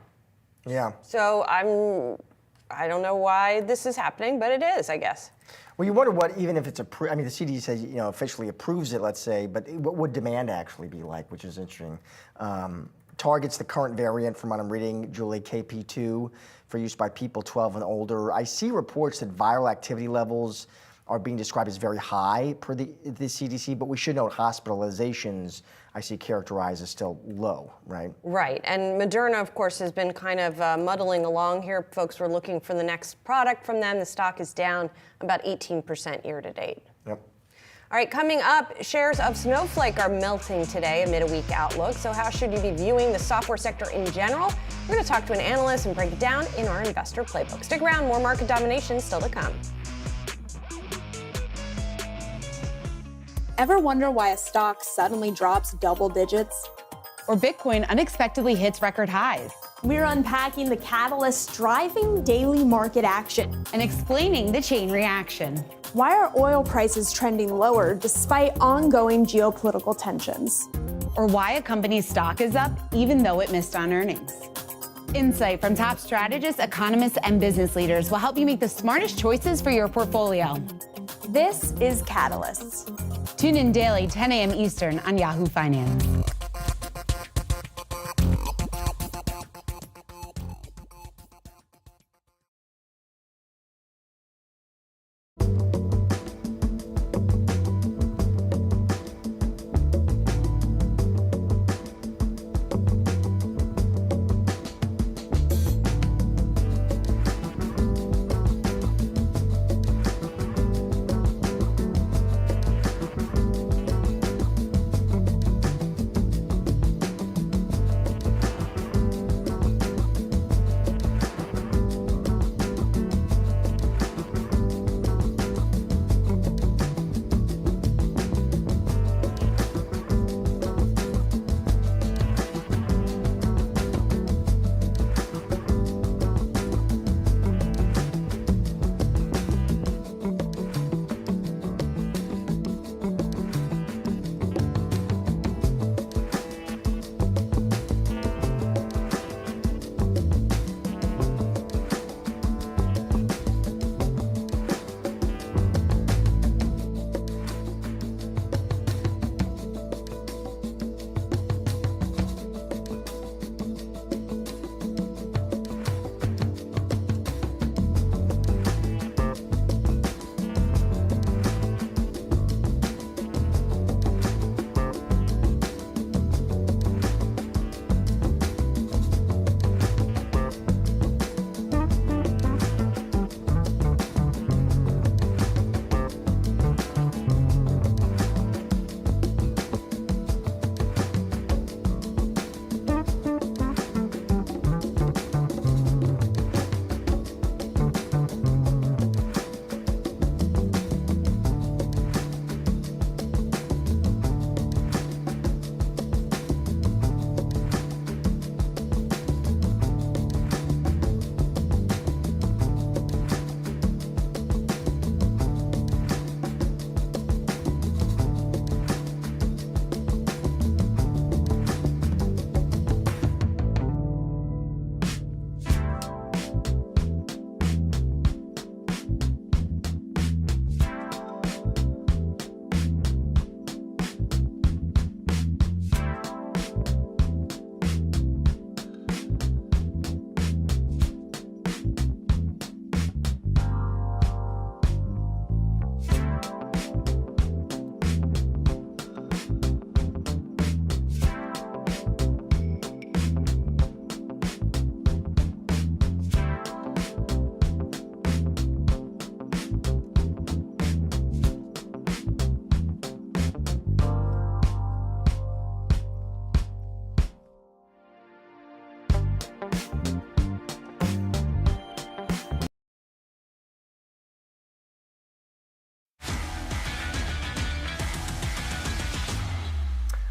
Yeah. So I don't know why this is happening, but it is, I guess. Well, you wonder what, even if it's approved, I mean, the CDC says, officially approves it, let's say, but what would demand actually be like, which is interesting. Targets the current variant from what I'm reading, Julie, KP2, for use by people 12 and older. I see reports that viral activity levels are being described as very high per the CDC, but we should note hospitalizations I see characterized as still low, right? Right, and Moderna, of course, has been kind of muddling along here. Folks were looking for the next product from them. The stock is down about 18% year to date. Yep. All right, coming up, shares of Snowflake are melting today amid a weak outlook. So how should you be viewing the software sector in general? We're going to talk to an analyst and break it down in our investor playbook. Stick around, more market domination still to come. Ever wonder why a stock suddenly drops double digits? Or Bitcoin unexpectedly hits record highs? We're unpacking the catalysts driving daily market action and explaining the chain reaction. Why are oil prices trending lower despite ongoing geopolitical tensions? Or why a company's stock is up even though it missed on earnings. Insight from top strategists, economists, and business leaders will help you make the smartest choices for your portfolio. This is Catalysts. Tune in daily, 10 a.m. Eastern on Yahoo Finance.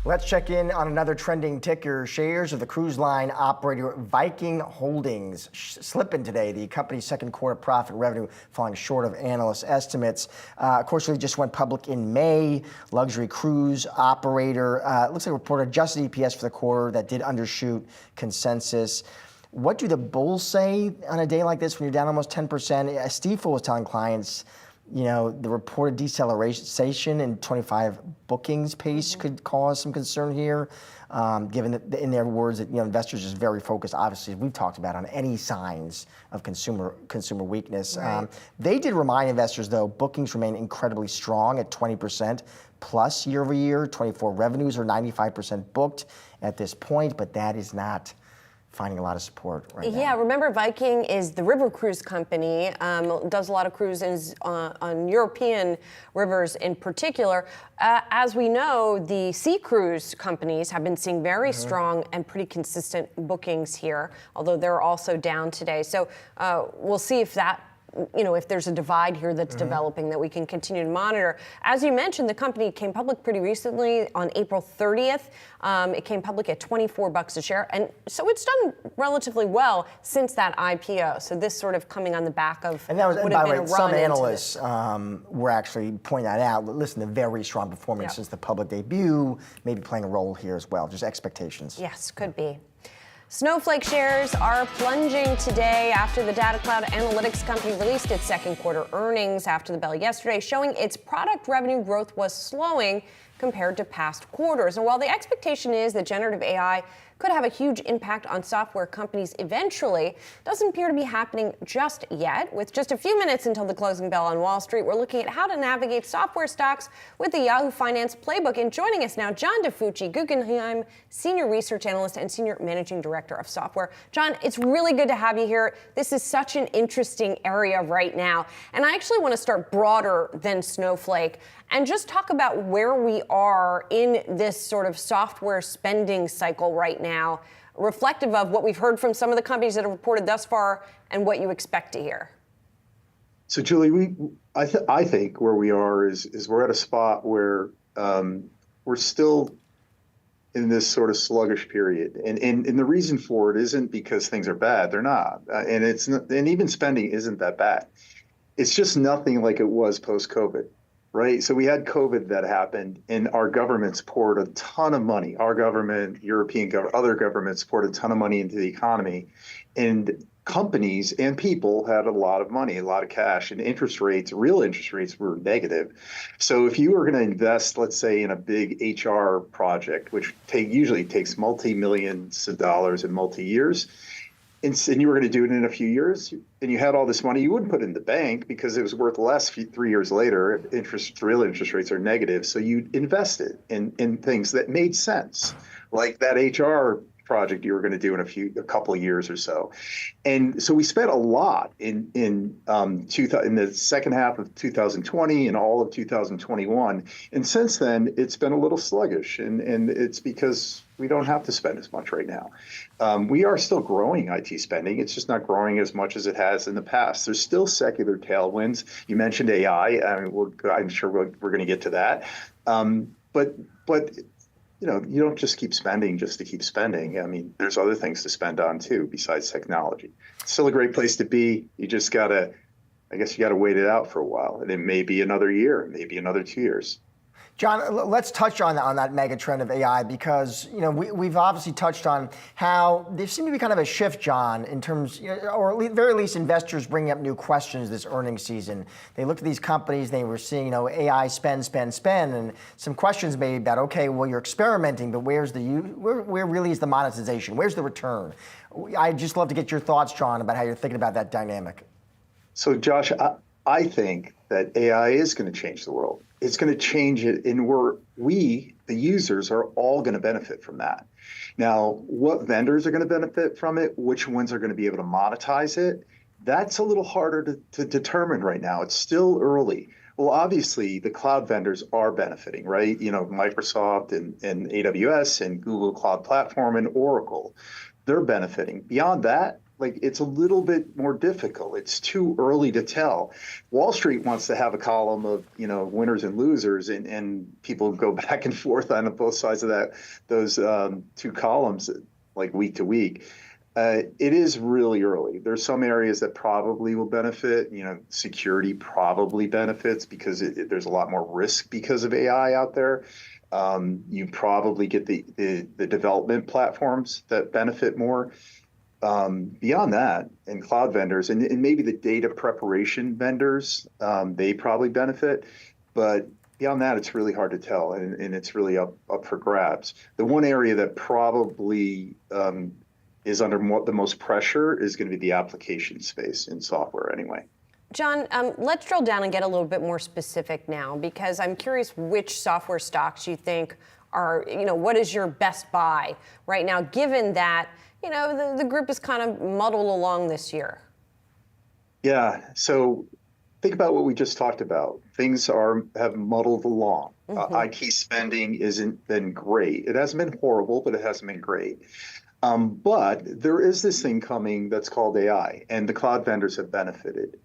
Let's check in on another trending ticker. Shares of the cruise line operator Viking Holdings slipping today. The company's second quarter profit revenue falling short of analyst estimates. Of course, they just went public in May. Luxury cruise operator. Looks like reported adjusted EPS for the quarter that did undershoot consensus. What do the bulls say on a day like this when you're down almost 10%? Stifel was telling clients, you know, the reported deceleration in 25 bookings pace could cause some concern here, given that, in their words, that, you know, investors are just very focused, obviously, as we've talked about, on any signs of consumer weakness. Right. They did remind investors, though, bookings remain incredibly strong at 20% plus year over year. 24 revenues are 95% booked at this point, but that is not finding a lot of support right now. Yeah, remember Viking is the river cruise company, does a lot of cruises on European rivers in particular. As we know, the sea cruise companies have been seeing very strong and pretty consistent bookings here, although they're also down today. So we'll see if that, you know, if there's a divide here that's developing that we can continue to monitor. As you mentioned, the company came public pretty recently on April 30th. It came public at $24 a share. And so it's done relatively well since that IPO. So this sort of coming on the back of, and that was, would by have the been way, a run some into analysts were actually pointing that out. Listen, the very strong performance since the public debut, maybe playing a role here as well. Just expectations. Yes, could be. Snowflake shares are plunging today after the data cloud analytics company released its second quarter earnings after the bell yesterday, showing its product revenue growth was slowing compared to past quarters. And while the expectation is that generative AI could have a huge impact on software companies eventually, doesn't appear to be happening just yet. With just a few minutes until the closing bell on Wall Street, we're looking at how to navigate software stocks with the Yahoo Finance Playbook. And joining us now, John DiFucci, Guggenheim Senior Research Analyst and Senior Managing Director of Software. John, it's really good to have you here. This is such an interesting area right now. And I actually want to start broader than Snowflake and just talk about where we are in this sort of software spending cycle right now, reflective of what we've heard from some of the companies that have reported thus far and what you expect to hear. So, Julie, I think where we are is we're at a spot where we're still in this sort of sluggish period, and the reason for it isn't because things are bad; they're not, and even spending isn't that bad. It's just nothing like it was post-COVID. Right. So we had COVID that happened, and our governments poured a ton of money. Our government, European government, other governments poured a ton of money into the economy, and companies and people had a lot of money, a lot of cash, and interest rates, real interest rates, were negative. So if you were going to invest, let's say, in a big HR project, which usually takes multi-millions of dollars in multi-years, and you were going to do it in a few years, and you had all this money, you wouldn't put it in the bank because it was worth less 3 years later. Real interest rates are negative. So you invested in things that made sense, like that HR project you were going to do in a couple of years or so. And so we spent a lot in the second half of 2020 and all of 2021. And since then, it's been a little sluggish, and it's because we don't have to spend as much right now. We are still growing IT spending. It's just not growing as much as it has in the past. There's still secular tailwinds. You mentioned AI. I'm sure we're going to get to that. But you know, you don't just keep spending just to keep spending. I mean, there's other things to spend on too besides technology. It's still a great place to be. You just gotta, I guess you gotta wait it out for a while, and it may be another year, maybe another 2 years. John, let's touch on that mega trend of AI, because, you know, we've obviously touched on how there seemed to be kind of a shift, John, in terms, or at the very least, investors bringing up new questions this earnings season. They looked at these companies, they were seeing, you know, AI spend, and some questions made about, okay, well, you're experimenting, but where really is the monetization? Where's the return? I'd just love to get your thoughts, John, about how you're thinking about that dynamic. So, Josh, I think that AI is going to change the world. It's going to change it, and we, the users, are all going to benefit from that. Now, what vendors are going to benefit from it, which ones are going to be able to monetize it, that's a little harder to determine right now. It's still early. Well, obviously, the cloud vendors are benefiting, right? You know, Microsoft and AWS and Google Cloud Platform and Oracle, they're benefiting. Beyond that, like it's a little bit more difficult. It's too early to tell. Wall Street wants to have a column of, winners and losers, and people go back and forth on both sides of those two columns, like week to week. It is really early. There's some areas that probably will benefit. Security probably benefits because there's a lot more risk because of AI out there. You probably get the development platforms that benefit more. Beyond that, and cloud vendors and maybe the data preparation vendors, they probably benefit. But beyond that, it's really hard to tell, and it's really up for grabs. The one area that probably is under the most pressure is going to be the application space in software anyway. John, let's drill down and get a little bit more specific now, because I'm curious which software stocks you think are, what is your best buy right now, given that, the group is kind of muddled along this year? Yeah, so think about what we just talked about. Things have muddled along. IT spending isn't been great. It hasn't been horrible, but it hasn't been great. But there is this thing coming that's called AI, and the cloud vendors have benefited.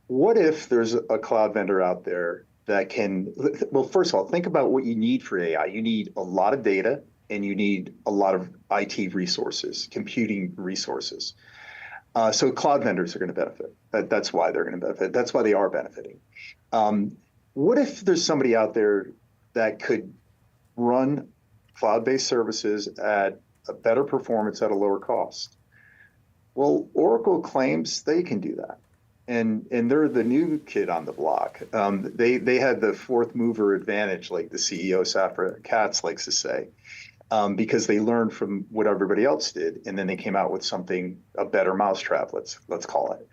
What if there's a cloud vendor out there that can, well, first of all, think about what you need for AI. You need a lot of data, and you need a lot of IT resources, computing resources. So cloud vendors are going to benefit. That's why they're going to benefit. That's why they are benefiting. What if there's somebody out there that could run cloud-based services at a better performance at a lower cost? Well, Oracle claims they can do that. And they're the new kid on the block. They had the fourth mover advantage, like the CEO Sassine Ghazi likes to say, because they learned from what everybody else did, and then they came out with a better mousetrap, let's call it.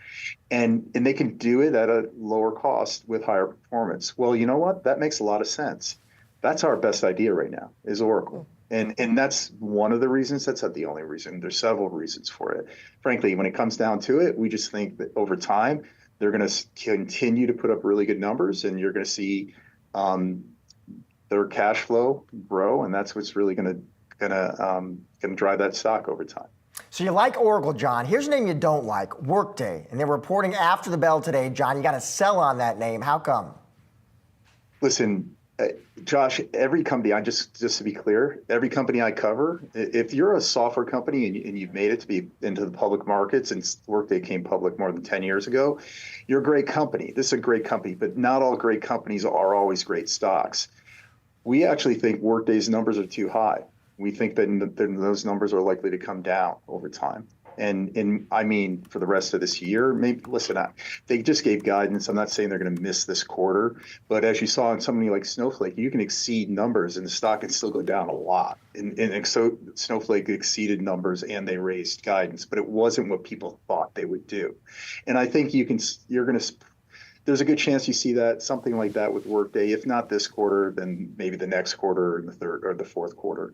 And they can do it at a lower cost with higher performance. Well, you know what? That makes a lot of sense. That's our best idea right now, is Oracle. And that's one of the reasons. That's not the only reason. There's several reasons for it. Frankly, when it comes down to it, we just think that over time, they're going to continue to put up really good numbers, and you're going to see their cash flow grow, and that's what's really going to drive that stock over time. So you like Oracle, John. Here's a name you don't like, Workday. And they're reporting after the bell today. John, you got to sell on that name. How come? Listen, Josh, every company, just to be clear, every company I cover, if you're a software company and you've made it to be into the public markets, and Workday came public more than 10 years ago, you're a great company. This is a great company, but not all great companies are always great stocks. We actually think Workday's numbers are too high. We think that those numbers are likely to come down over time. And I mean, for the rest of this year, maybe, listen, they just gave guidance. I'm not saying they're going to miss this quarter, but as you saw in somebody like Snowflake, you can exceed numbers and the stock can still go down a lot. And so Snowflake exceeded numbers and they raised guidance, but it wasn't what people thought they would do. And I think there's a good chance you see something like that with Workday. If not this quarter, then maybe the next quarter, in the third or the fourth quarter.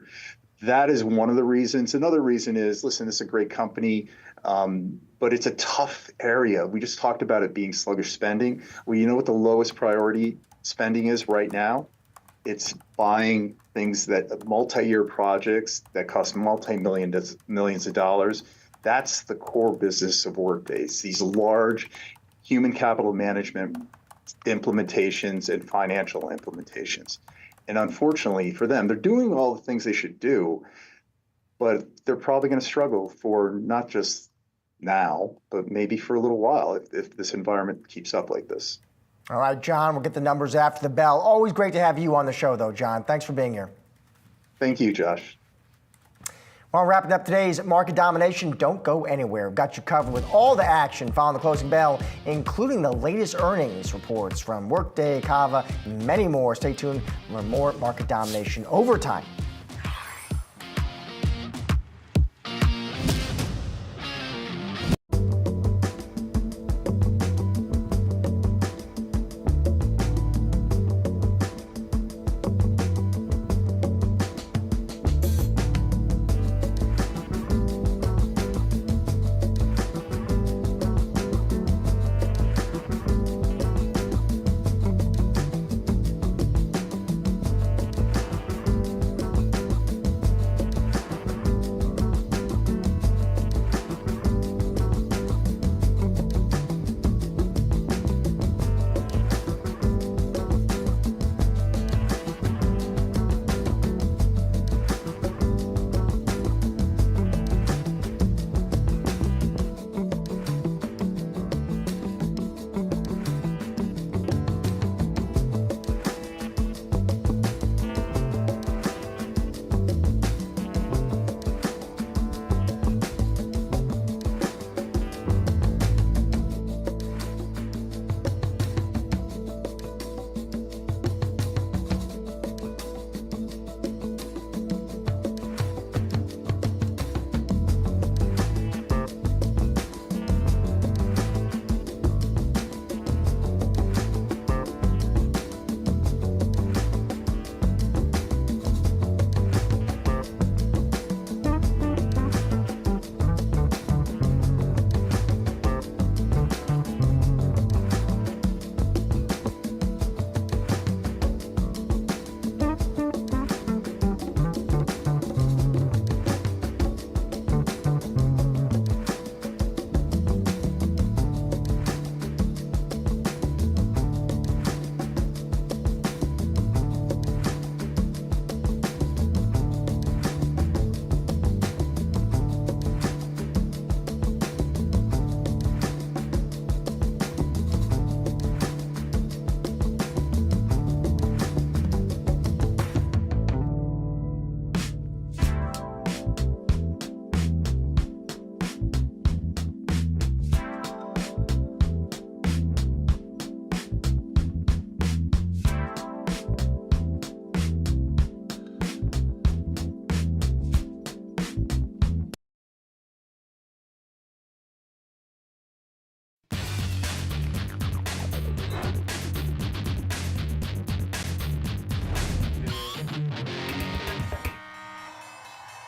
That is one of the reasons. Another reason is, listen, it's a great company, but it's a tough area. We just talked about it being sluggish spending. Well, you know what the lowest priority spending is right now? It's buying things multi-year projects that cost millions of dollars. That's the core business of Workday. It's these large human capital management implementations and financial implementations. And unfortunately for them, they're doing all the things they should do, but they're probably going to struggle for not just now, but maybe for a little while if this environment keeps up like this. All right, John, we'll get the numbers after the bell. Always great to have you on the show, though, John. Thanks for being here. Thank you, Josh. Well, wrapping up today's market domination, don't go anywhere. We've got you covered with all the action following the closing bell, including the latest earnings reports from Workday, Cava, and many more. Stay tuned for more market domination overtime.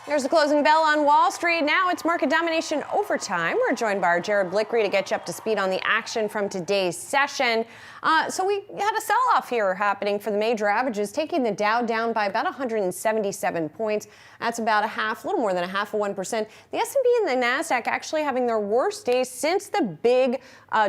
There's the closing bell on Wall Street. Now it's market domination overtime. We're joined by our Jared Blickery to get you up to speed on the action from today's session. So we had a sell-off here happening for the major averages, taking the Dow down by about 177 points. That's about a little more than a half of 1%. The S&P and the Nasdaq actually having their worst days since the big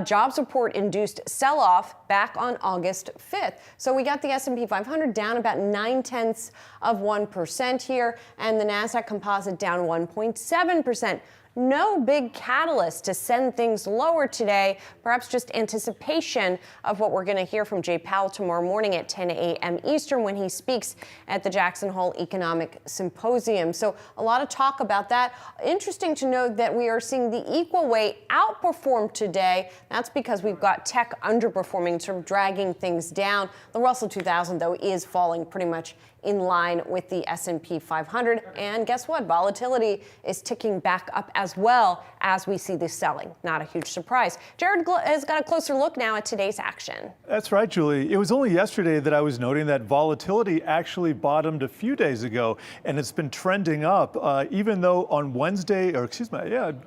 jobs report-induced sell-off back on August 5th. So we got the S&P 500 down about 0.9% here, and the Nasdaq Composite down 1.7%. No big catalyst to send things lower today, perhaps just anticipation of what we're going to hear from Jay Powell tomorrow morning at 10 a.m. Eastern when he speaks at the Jackson Hole Economic Symposium. So a lot of talk about that. Interesting to note that we are seeing the equal weight outperform today. That's because we've got tech underperforming, sort of dragging things down. The Russell 2000, though, is falling pretty much in line with the S&P 500. And guess what? Volatility is ticking back up as well as we see this selling. Not a huge surprise. Jared has got a closer look now at today's action. That's right, Julie. It was only yesterday that I was noting that volatility actually bottomed a few days ago, and it's been trending up, even though on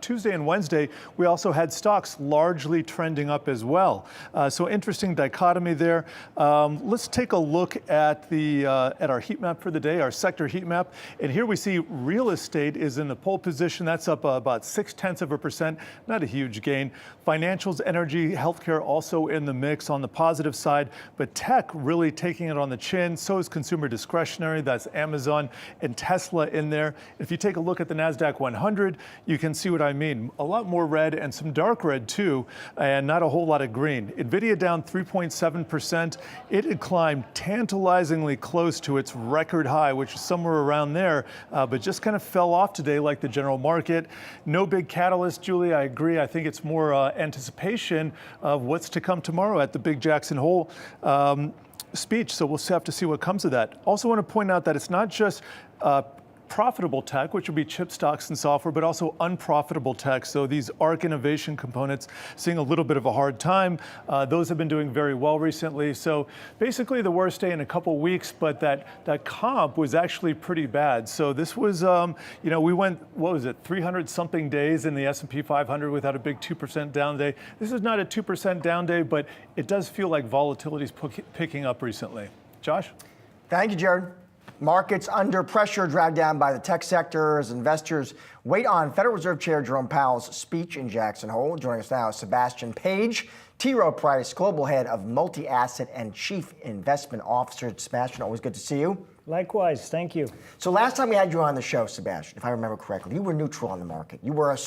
Tuesday and Wednesday, we also had stocks largely trending up as well. So interesting dichotomy there. Let's take a look at our heat map for the day, our sector heat map. And here we see real estate is in the pole position. That's up about 0.6%, not a huge gain. Financials, energy, healthcare also in the mix on the positive side, but tech really taking it on the chin. So is consumer discretionary. That's Amazon and Tesla in there. If you take a look at the Nasdaq 100, you can see what I mean. A lot more red and some dark red too, and not a whole lot of green. Nvidia down 3.7%. It had climbed tantalizingly close to its record high, which is somewhere around there, but just kind of fell off today like the general market. No big catalyst, Julie, I agree. I think it's more anticipation of what's to come tomorrow at the big Jackson Hole speech, so we'll have to see what comes of that. Also want to point out that it's not just profitable tech, which would be chip stocks and software, but also unprofitable tech. So these ARC innovation components seeing a little bit of a hard time. Those have been doing very well recently. So basically the worst day in a couple weeks, but that comp was actually pretty bad. So this was, we went, 300 something days in the S&P 500 without a big 2% down day. This is not a 2% down day, but it does feel like volatility is picking up recently. Josh? Thank you, Jared. Markets under pressure, dragged down by the tech sector as investors wait on Federal Reserve Chair Jerome Powell's speech in Jackson Hole. Joining us now is Sebastian Page, T. Rowe Price, Global Head of Multi-Asset and Chief Investment Officer. Sebastian, always good to see you. Likewise, thank you. So last time we had you on the show, Sebastian, if I remember correctly, you were neutral on the market. You were a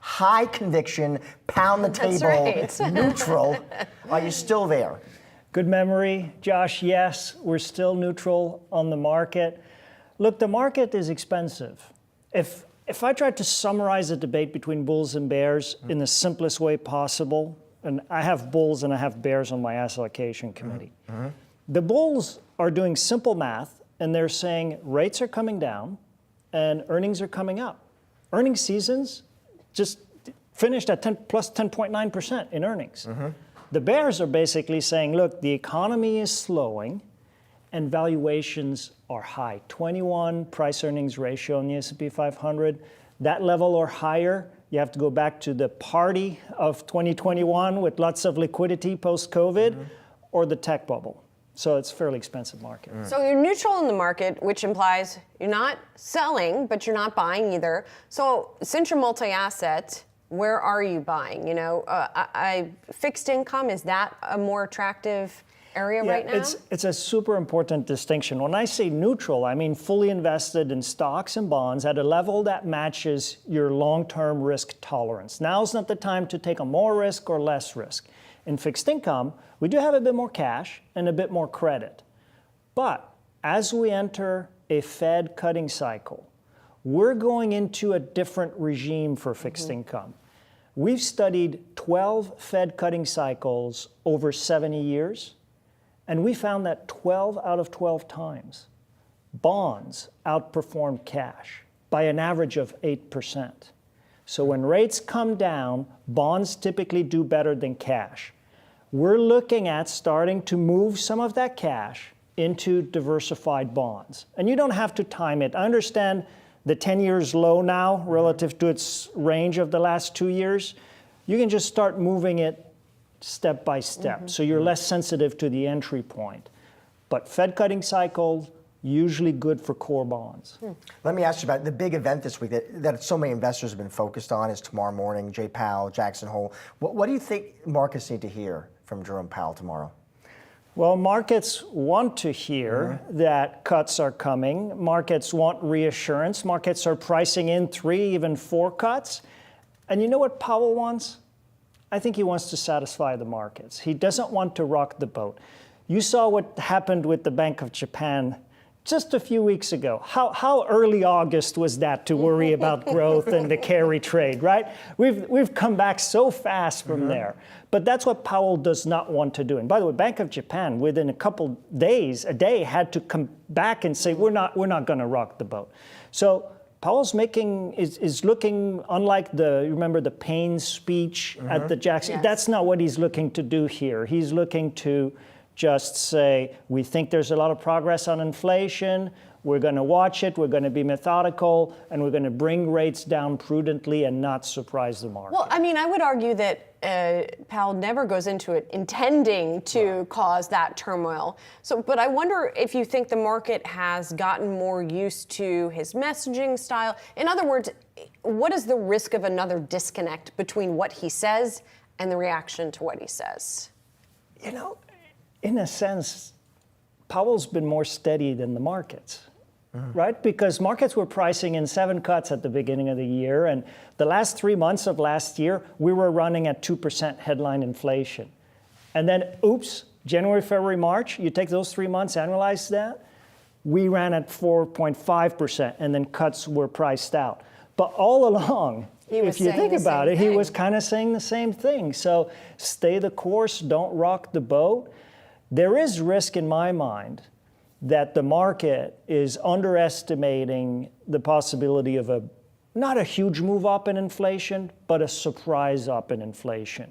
high conviction, pound the table, neutral. Are you still there? Good memory, Josh. Yes, we're still neutral on the market. Look, the market is expensive. If I tried to summarize a debate between bulls and bears in the simplest way possible, and I have bulls and I have bears on my asset allocation committee. The bulls are doing simple math, and they're saying rates are coming down and earnings are coming up. Earnings seasons just finished at plus 10.9% in earnings. The bears are basically saying, look, the economy is slowing and valuations are high. 21 price-earnings ratio in the S&P 500. That level or higher, you have to go back to the party of 2021 with lots of liquidity post-COVID or the tech bubble. So it's a fairly expensive market. So you're neutral in the market, which implies you're not selling, but you're not buying either. So since you're multi-asset, where are you buying? Fixed income, is that a more attractive area right now? It's a super important distinction. When I say neutral, I mean fully invested in stocks and bonds at a level that matches your long-term risk tolerance. Now's not the time to take on more risk or less risk. In fixed income, we do have a bit more cash and a bit more credit. But as we enter a Fed cutting cycle, we're going into a different regime for fixed income. We've studied 12 Fed cutting cycles over 70 years, and we found that 12 out of 12 times, bonds outperformed cash by an average of 8%. So when rates come down, bonds typically do better than cash. We're looking at starting to move some of that cash into diversified bonds. And you don't have to time it. I understand the 10 years low now relative to its range of the last 2 years, you can just start moving it step by step. So you're less sensitive to the entry point. But Fed cutting cycle, usually good for core bonds. Let me ask you about the big event this week that so many investors have been focused on is tomorrow morning, Jay Powell, Jackson Hole. What do you think markets need to hear from Jerome Powell tomorrow? Well, markets want to hear that cuts are coming. Markets want reassurance. Markets are pricing in 3, even 4 cuts. And you know what Powell wants? I think he wants to satisfy the markets. He doesn't want to rock the boat. You saw what happened with the Bank of Japan just a few weeks ago. How early August was that to worry about growth and the carry trade, right? We've come back so fast from there. But that's what Powell does not want to do. And by the way, Bank of Japan, within a couple days, a day, had to come back and say, we're not going to rock the boat. So Powell's is looking, unlike remember the Payne speech at the Jackson? Yes. That's not what he's looking to do here. He's looking to just say, we think there's a lot of progress on inflation, we're going to watch it, we're going to be methodical, and we're going to bring rates down prudently and not surprise the market. Well, I mean, I would argue that Powell never goes into it intending to cause that turmoil. So, but I wonder if you think the market has gotten more used to his messaging style. In other words, what is the risk of another disconnect between what he says and the reaction to what he says? You know, in a sense, Powell's been more steady than the markets, right? Because markets were pricing in 7 cuts at the beginning of the year, and the last 3 months of last year, we were running at 2% headline inflation. And then, oops, January, February, March, you take those 3 months, annualize that, we ran at 4.5%, and then cuts were priced out. But all along, if you think about it, he was kind of saying the same thing. So stay the course, don't rock the boat. There is risk in my mind that the market is underestimating the possibility of not a huge move up in inflation, but a surprise up in inflation.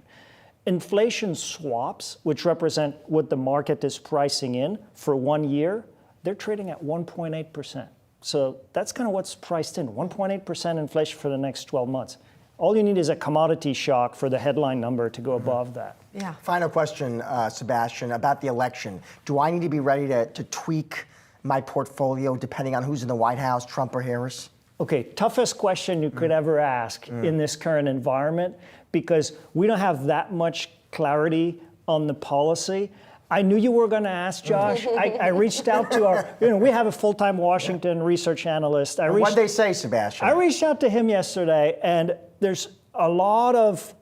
Inflation swaps, which represent what the market is pricing in for 1 year, they're trading at 1.8%. So that's kind of what's priced in, 1.8% inflation for the next 12 months. All you need is a commodity shock for the headline number to go above that. Yeah. Final question, Sebastian, about the election. Do I need to be ready to tweak my portfolio depending on who's in the White House, Trump or Harris? Okay, toughest question you could ever ask in this current environment, because we don't have that much clarity on the policy. I knew you were going to ask, Josh. I reached out to we have a full-time Washington research analyst. What did they say, Sebastian? I reached out to him yesterday, and there's a lot of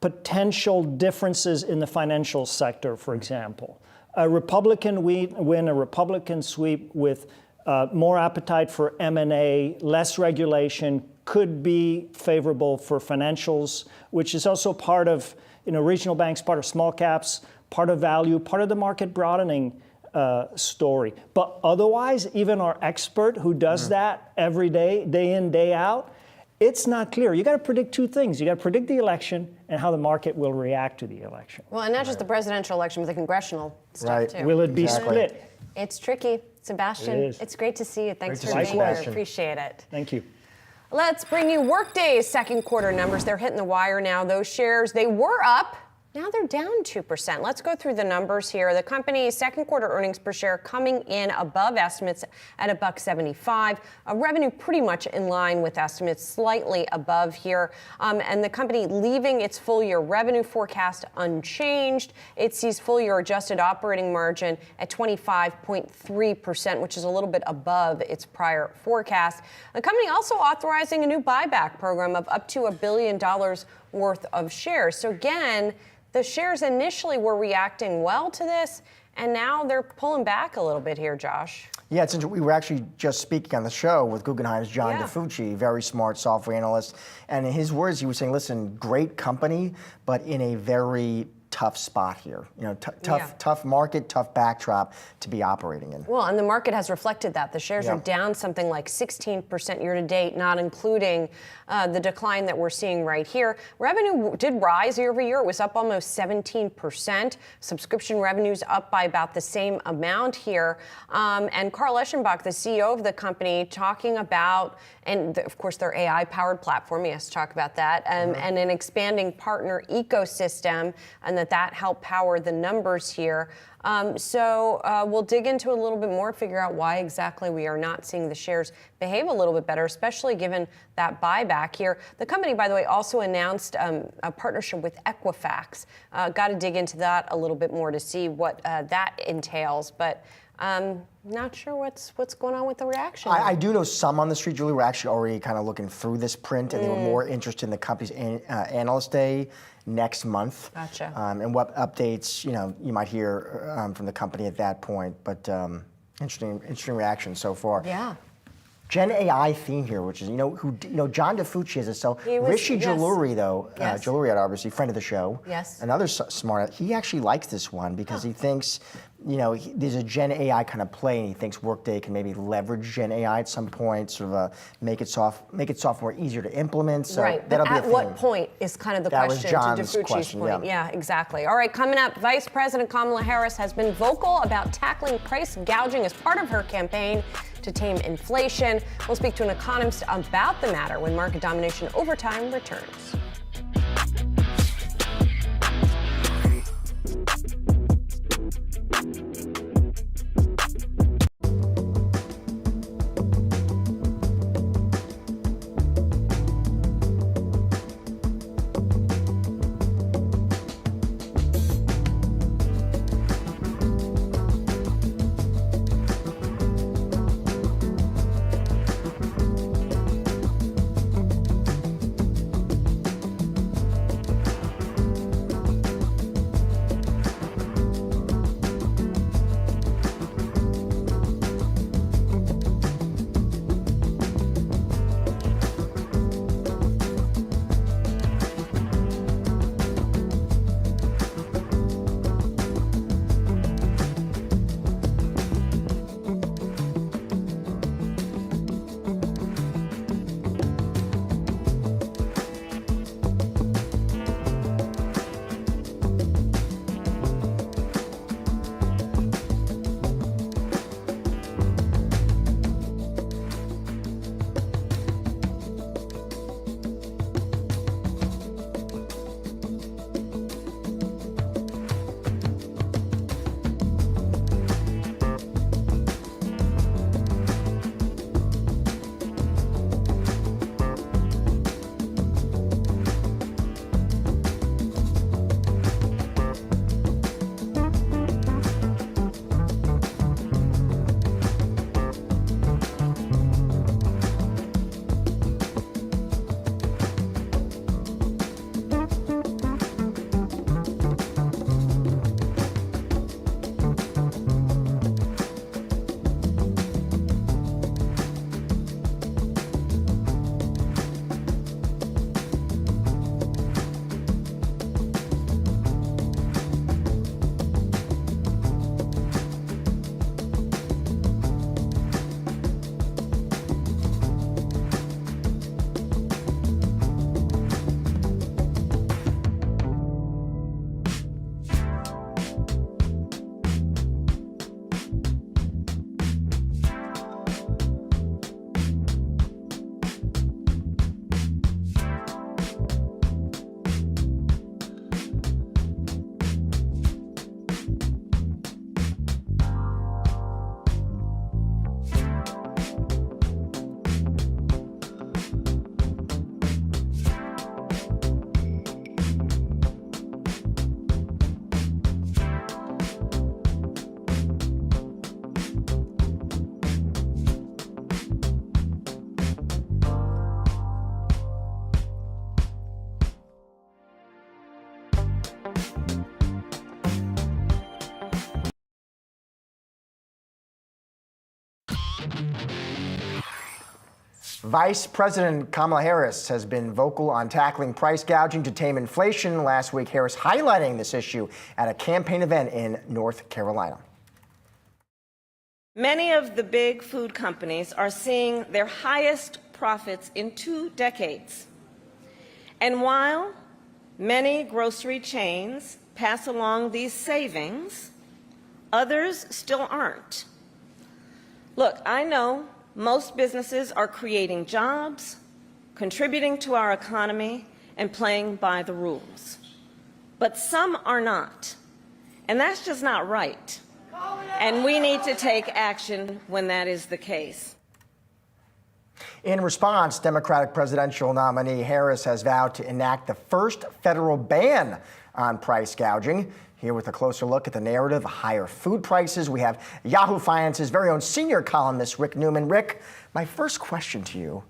potential differences in the financial sector, for example. A Republican win, a Republican sweep with more appetite for M&A, less regulation, could be favorable for financials, which is also part of regional banks, part of small caps, part of value, part of the market broadening story. But otherwise, even our expert who does that every day, day in, day out, it's not clear. You got to predict 2 things. You got to predict the election and how the market will react to the election. Well, and not just the presidential election, but the congressional stuff too. Will it be split? It's tricky. Sebastian, it's great to see you. Thanks for being here. Appreciate it. Thank you. Let's bring you Workday's second quarter numbers. They're hitting the wire now. Those shares, they were up. Now they're down 2%. Let's go through the numbers here. The company's second quarter earnings per share coming in above estimates at $1.75. Revenue pretty much in line with estimates, slightly above here. And the company leaving its full year revenue forecast unchanged. It sees full year adjusted operating margin at 25.3%, which is a little bit above its prior forecast. The company also authorizing a new buyback program of up to $1 billion worth of shares. So again, the shares initially were reacting well to this, and now they're pulling back a little bit here, Josh. Yeah, it's interesting. We were actually just speaking on the show with Guggenheim's John DiFucci, very smart software analyst. And in his words, he was saying, listen, great company, but in a very tough spot here. Tough market, tough backdrop to be operating in. Well, and the market has reflected that. The shares are down something like 16% year to date, not including the decline that we're seeing right here. Revenue did rise year over year. It was up almost 17%. Subscription revenues up by about the same amount here. And Carl Eschenbach, the CEO of the company, talking about, and of course their AI-powered platform, he has to talk about that, and an expanding partner ecosystem, and that helped power the numbers here. So we'll dig into a little bit more, figure out why exactly we are not seeing the shares behave a little bit better, especially given that buyback here. The company, by the way, also announced a partnership with Equifax. Got to dig into that a little bit more to see what that entails, but not sure what's going on with the reaction. I do know some on the street, Julie, were actually already kind of looking through this print, and they were more interested in the company's analyst day next month. Gotcha. And what updates you might hear from the company at that point. But interesting reaction so far. Yeah. Gen AI theme here, which is John DiFucci is so Rishi Jaluri though, Jaluri obviously friend of the show. Yes. Another smart. He actually likes this one because he thinks there's a Gen AI kind of play, and he thinks Workday can maybe leverage Gen AI at some point, sort of make it software easier to implement. So right. That'll but be at a what theme. point is kind of the That question was John's to DiFucci's question, point? Yeah, exactly. All right, coming up, Vice President Kamala Harris has been vocal about tackling price gouging as part of her campaign to tame inflation. We'll speak to an economist about the matter when Market Domination Overtime returns. Vice President Kamala Harris has been vocal on tackling price gouging to tame inflation. Last week, Harris highlighting this issue at a campaign event in North Carolina. Many of the big food companies are seeing their highest profits in 2 decades. And while many grocery chains pass along these savings, others still aren't. Look, I know most businesses are creating jobs, contributing to our economy, and playing by the rules. But some are not. And that's just not right. And we need to take action when that is the case. In response, Democratic presidential nominee Harris has vowed to enact the first federal ban on price gouging. Here with a closer look at the narrative of higher food prices, we have Yahoo Finance's very own senior columnist, Rick Newman. Rick, my first question to you,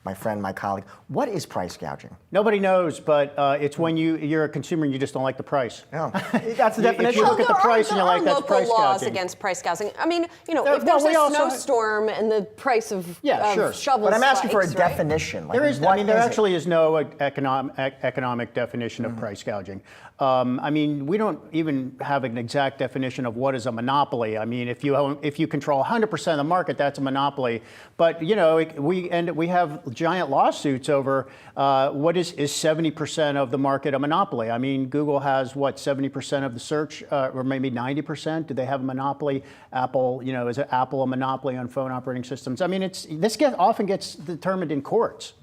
my friend, my colleague, what is price gouging? Nobody knows, but it's when you're a consumer and you just don't like the price. Oh. That's the definition. If you look at the price and you like, that's price local laws gouging. against price gouging. I mean, if there's a snowstorm and the price of shovels But I'm asking for a spikes, right? definition. Like, there actually is no economic definition of price gouging. I mean, we don't even have an exact definition of what is a monopoly. I mean, if you control 100% of the market, that's a monopoly. But we have giant lawsuits over what is 70% of the market a monopoly. I mean, Google has 70% of the search, or maybe 90%. Do they have a monopoly? Apple, is Apple a monopoly on phone operating systems? I mean, this often gets determined in courts.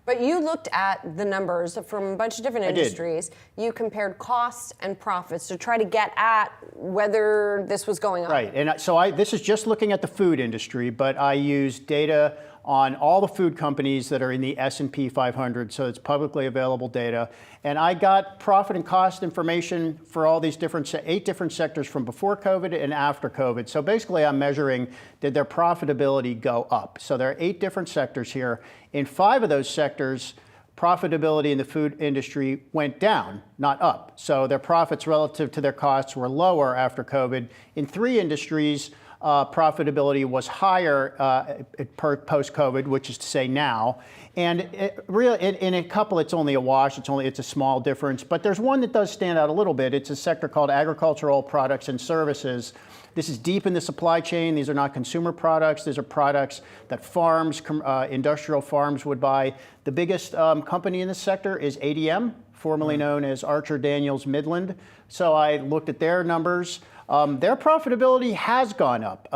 But you looked at the numbers from a bunch of different industries. You compared costs and profits to try to get at whether this was going on. Right, and so this is just looking at the food industry, but I used data on all the food companies that are in the S&P 500, so it's publicly available data. And I got profit and cost information for all these 8 different sectors from before COVID and after COVID. So basically I'm measuring, did their profitability go up? So there are 8 different sectors here. In 5 of those sectors, profitability in the food industry went down, not up. So their profits relative to their costs were lower after COVID. In 3 industries, profitability was higher post-COVID, which is to say now. And in a couple, it's only a wash. It's a small difference. But there's one that does stand out a little bit. It's a sector called agricultural products and services. This is deep in the supply chain. These are not consumer products. These are products that farms, industrial farms would buy. The biggest company in this sector is ADM, formerly known as Archer Daniels Midland. So I looked at their numbers. Their profitability has gone up.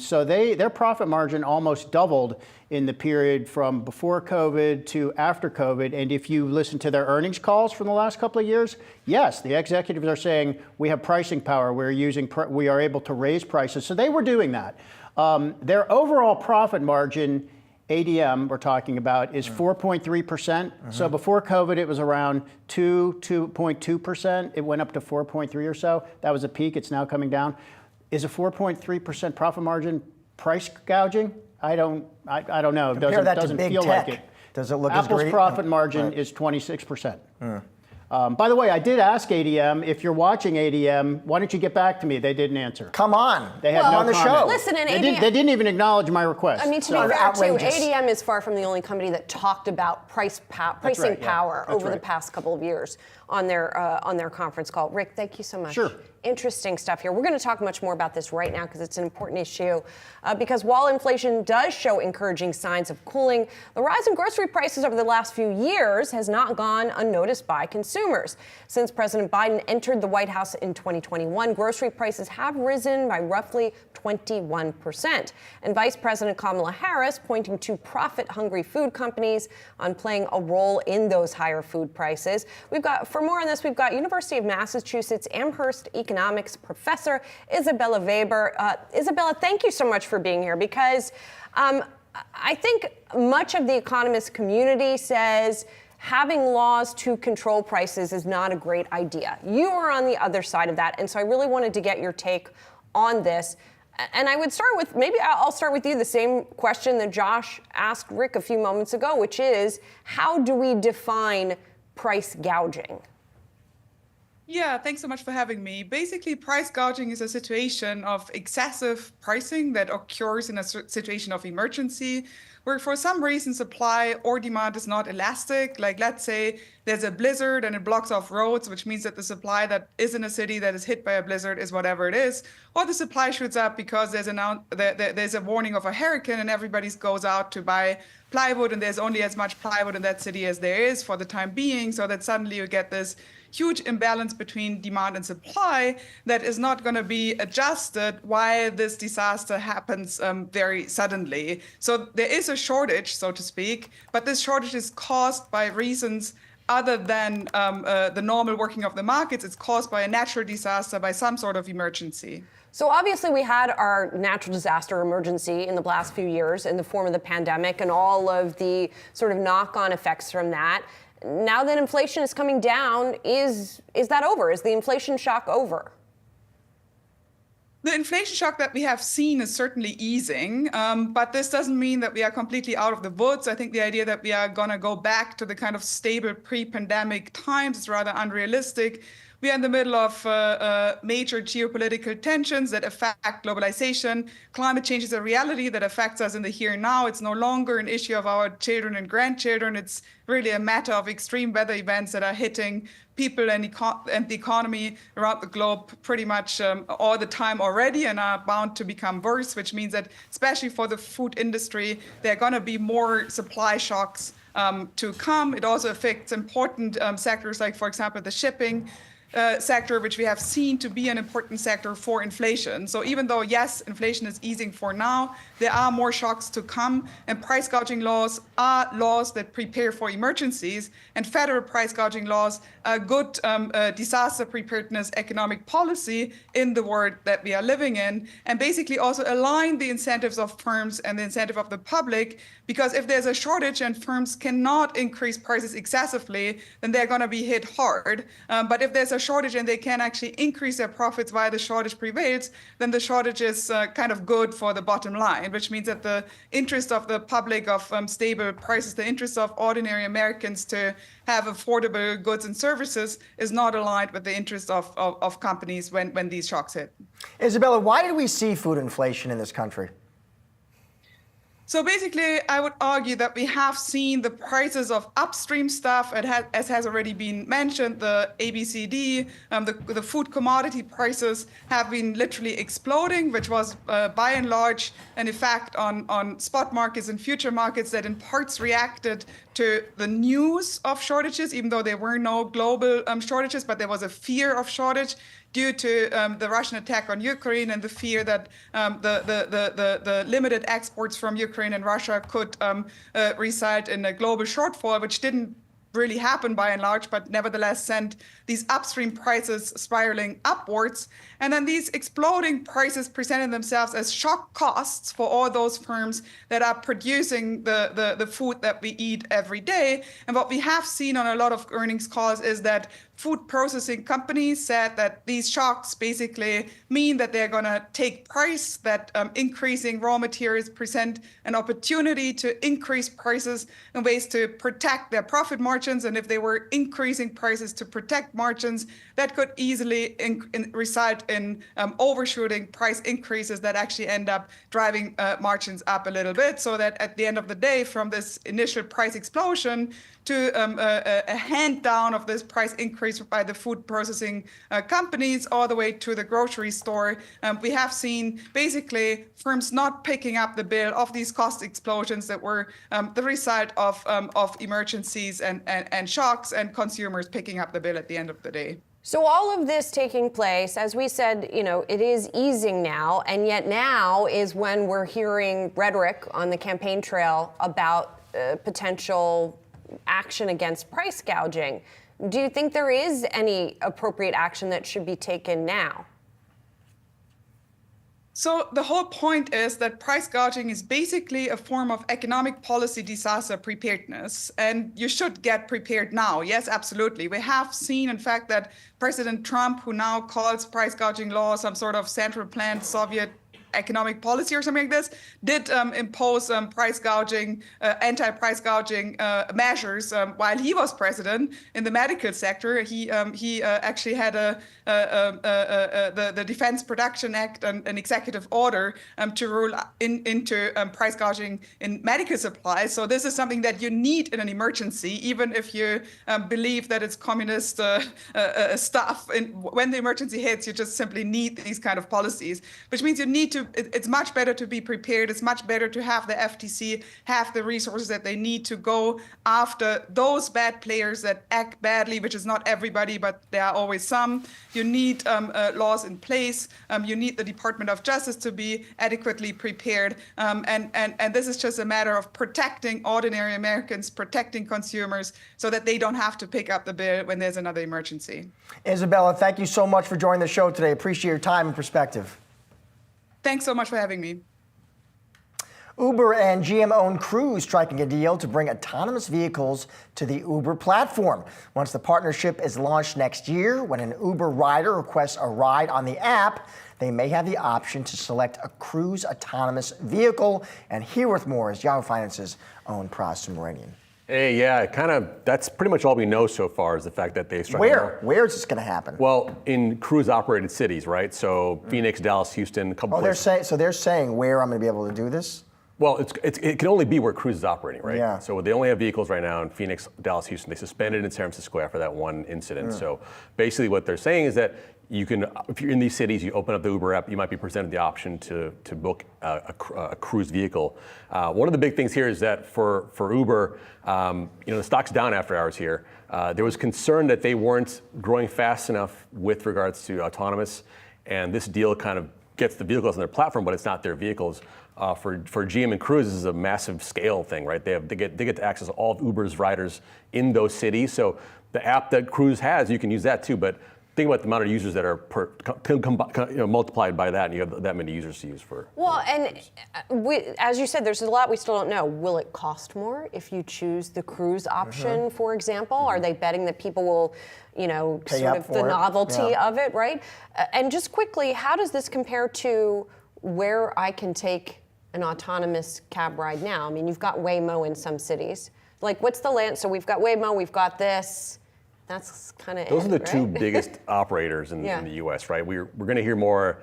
So their profit margin almost doubled in the period from before COVID to after COVID. And if you listen to their earnings calls from the last couple of years, yes, the executives are saying we have pricing power. We are able to raise prices. So they were doing that. Their overall profit margin, ADM we're talking about, is 4.3%. So before COVID, it was around 2.2%. It went up to 4.3 or so. That was a peak. It's now coming down. Is a 4.3% profit margin price gouging? I don't know. It doesn't feel like it. Does it look as Apple's great? profit margin is 26%. By the way, I did ask ADM, if you're watching ADM, why don't you get back to me? They didn't answer. Come on. They had no on the comment. show. Listen, and They didn't even acknowledge my request. I mean, to be fair, too, ADM is far from the only company that talked about pricing power over the past couple of years on their conference call. Rick, thank you so much. Sure. Interesting stuff here. We're going to talk much more about this right now because it's an important issue. Because while inflation does show encouraging signs of cooling, the rise in grocery prices over the last few years has not gone unnoticed by consumers. Since President Biden entered the White House in 2021, grocery prices have risen by roughly 21%. And Vice President Kamala Harris pointing to profit-hungry food companies on playing a role in those higher food prices. For more on this, we've got University of Massachusetts Amherst economics professor Isabella Weber. Isabella, thank you so much for being here because I think much of the economist community says having laws to control prices is not a great idea. You are on the other side of that, and so I really wanted to get your take on this. And I would start with, maybe I'll start with you, the same question that Josh asked Rick a few moments ago, which is, how do we define price gouging? Yeah, thanks so much for having me. Basically, price gouging is a situation of excessive pricing that occurs in a situation of emergency, where for some reason supply or demand is not elastic. Like, let's say there's a blizzard and it blocks off roads, which means that the supply that is in a city that is hit by a blizzard is whatever it is, or the supply shoots up because there's a warning of a hurricane and everybody goes out to buy plywood, and there's only as much plywood in that city as there is for the time being, so that suddenly you get this huge imbalance between demand and supply that is not going to be adjusted while this disaster happens very suddenly. So there is a shortage, so to speak, but this shortage is caused by reasons other than the normal working of the markets. It's caused by a natural disaster, by some sort of emergency. So obviously we had our natural disaster emergency in the last few years in the form of the pandemic and all of the sort of knock-on effects from that. Now that inflation is coming down, is that over? Is the inflation shock over? The inflation shock that we have seen is certainly easing, but this doesn't mean that we are completely out of the woods. I think the idea that we are going to go back to the kind of stable pre-pandemic times is rather unrealistic. We are in the middle of major geopolitical tensions that affect globalization. Climate change is a reality that affects us in the here and now. It's no longer an issue of our children and grandchildren. It's really a matter of extreme weather events that are hitting people and the economy around the globe pretty much all the time already and are bound to become worse, which means that especially for the food industry, there are going to be more supply shocks to come. It also affects important sectors like, for example, the shipping sector, which we have seen to be an important sector for inflation. So even though, yes, inflation is easing for now, there are more shocks to come, and price gouging laws are laws that prepare for emergencies, and federal price gouging laws are good disaster preparedness economic policy in the world that we are living in, and basically also align the incentives of firms and the incentive of the public, because if there's a shortage and firms cannot increase prices excessively, then they're going to be hit hard. But if there's a shortage and they can actually increase their profits while the shortage prevails, then the shortage is kind of good for the bottom line, which means that the interest of the public of stable prices, the interest of ordinary Americans to have affordable goods and services is not aligned with the interest of companies when these shocks hit. Isabella, why did we see food inflation in this country? So basically, I would argue that we have seen the prices of upstream stuff, as has already been mentioned, the ABCD, the food commodity prices have been literally exploding, which was by and large an effect on spot markets and future markets that in parts reacted to the news of shortages, even though there were no global shortages, but there was a fear of shortage due to the Russian attack on Ukraine and the fear that the limited exports from Ukraine and Russia could result in a global shortfall, which didn't really happen by and large, but nevertheless sent these upstream prices spiraling upwards. And then these exploding prices presented themselves as shock costs for all those firms that are producing the food that we eat every day. And what we have seen on a lot of earnings calls is that food processing companies said that these shocks basically mean that they're going to take price, that increasing raw materials present an opportunity to increase prices in ways to protect their profit margins. And if they were increasing prices to protect margins, that could easily result in overshooting price increases that actually end up driving margins up a little bit, so that at the end of the day, from this initial price explosion to a hand down of this price increase by the food processing companies all the way to the grocery store, we have seen basically firms not picking up the bill of these cost explosions that were the result of emergencies and shocks, and consumers picking up the bill at the end of the day. So all of this taking place, as we said, it is easing now, and yet now is when we're hearing rhetoric on the campaign trail about potential action against price gouging. Do you think there is any appropriate action that should be taken now? So the whole point is that price gouging is basically a form of economic policy disaster preparedness, and you should get prepared now. Yes, absolutely. We have seen, in fact, that President Trump, who now calls price gouging law some sort of central planned Soviet economic policy or something like this, did impose price gouging, anti-price gouging measures while he was president in the medical sector. He actually had the Defense Production Act, an executive order to rule into price gouging in medical supplies. So this is something that you need in an emergency, even if you believe that it's communist stuff. And when the emergency hits, you just simply need these kind of policies, which means you need to, it's much better to be prepared. It's much better to have the FTC have the resources that they need to go after those bad players that act badly, which is not everybody, but there are always some. You need laws in place. You need the Department of Justice to be adequately prepared. And this is just a matter of protecting ordinary Americans, protecting consumers, so that they don't have to pick up the bill when there's another emergency. Isabella, thank you so much for joining the show today. Appreciate your time and perspective. Thanks so much for having me. Uber and GM-owned Cruise striking a deal to bring autonomous vehicles to the Uber platform. Once the partnership is launched next year, when an Uber rider requests a ride on the app, they may have the option to select a Cruise autonomous vehicle. And here with more is Yahoo Finance's own Pras Subramanian. Hey, yeah, that's pretty much all we know so far is the fact that they struck. Where is this going to happen? Well, in Cruise-operated cities, right? So Phoenix, Dallas, Houston, a couple places. So they're saying where I'm going to be able to do this? Well, it can only be where Cruise is operating, right? Yeah. So they only have vehicles right now in Phoenix, Dallas, Houston. They suspended in San Francisco after that one incident. So basically what they're saying is that you can, if you're in these cities, you open up the Uber app, you might be presented the option to book a Cruise vehicle. One of the big things here is that for Uber, the stock's down after hours here. There was concern that they weren't growing fast enough with regards to autonomous, and this deal kind of gets the vehicles on their platform, but it's not their vehicles. For GM and Cruise, this is a massive scale thing, right? They get to access all of Uber's riders in those cities. So the app that Cruise has, you can use that too, but think about the amount of users that are multiplied by that, and you have that many users to use for. Well, and as you said, there's a lot we still don't know. Will it cost more if you choose the Cruise option, for example? Are they betting that people will, pay sort of the novelty of it, right? And just quickly, how does this compare to where I can take an autonomous cab ride now? I mean, you've got Waymo in some cities. Like, what's the land? So we've got Waymo, we've got this. That's kind of Those are the two biggest operators in the U.S., right? We're going to hear more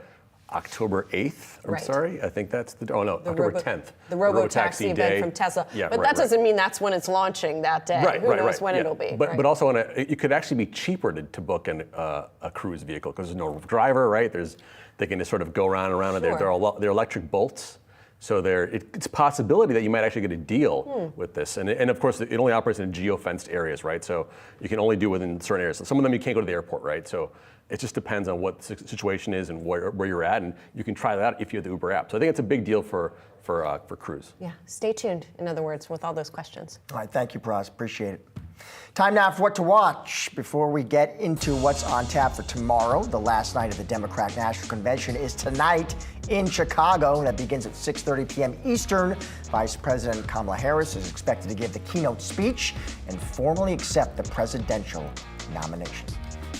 October 8th. I'm sorry. I think that's October 10th. The robo-taxi event from Tesla. Yeah, but that doesn't mean that's when it's launching that day. Who knows when it'll be. But also, it could actually be cheaper to book a Cruise vehicle because there's no driver, right? They can just sort of go around and around. Sure. They're electric Bolts. So it's a possibility that you might actually get a deal with this. And of course, it only operates in geo-fenced areas, right? So you can only do within certain areas. So some of them you can't go to the airport, right? So it just depends on what the situation is and where you're at. And you can try that out if you have the Uber app. So I think it's a big deal for Cruise. Yeah, stay tuned, in other words, with all those questions. All right, thank you, Pras. Appreciate it. Time now for what to watch. Before we get into what's on tap for tomorrow, the last night of the Democrat National Convention is tonight in Chicago. That begins at 6:30 p.m. Eastern. Vice President Kamala Harris is expected to give the keynote speech and formally accept the presidential nomination.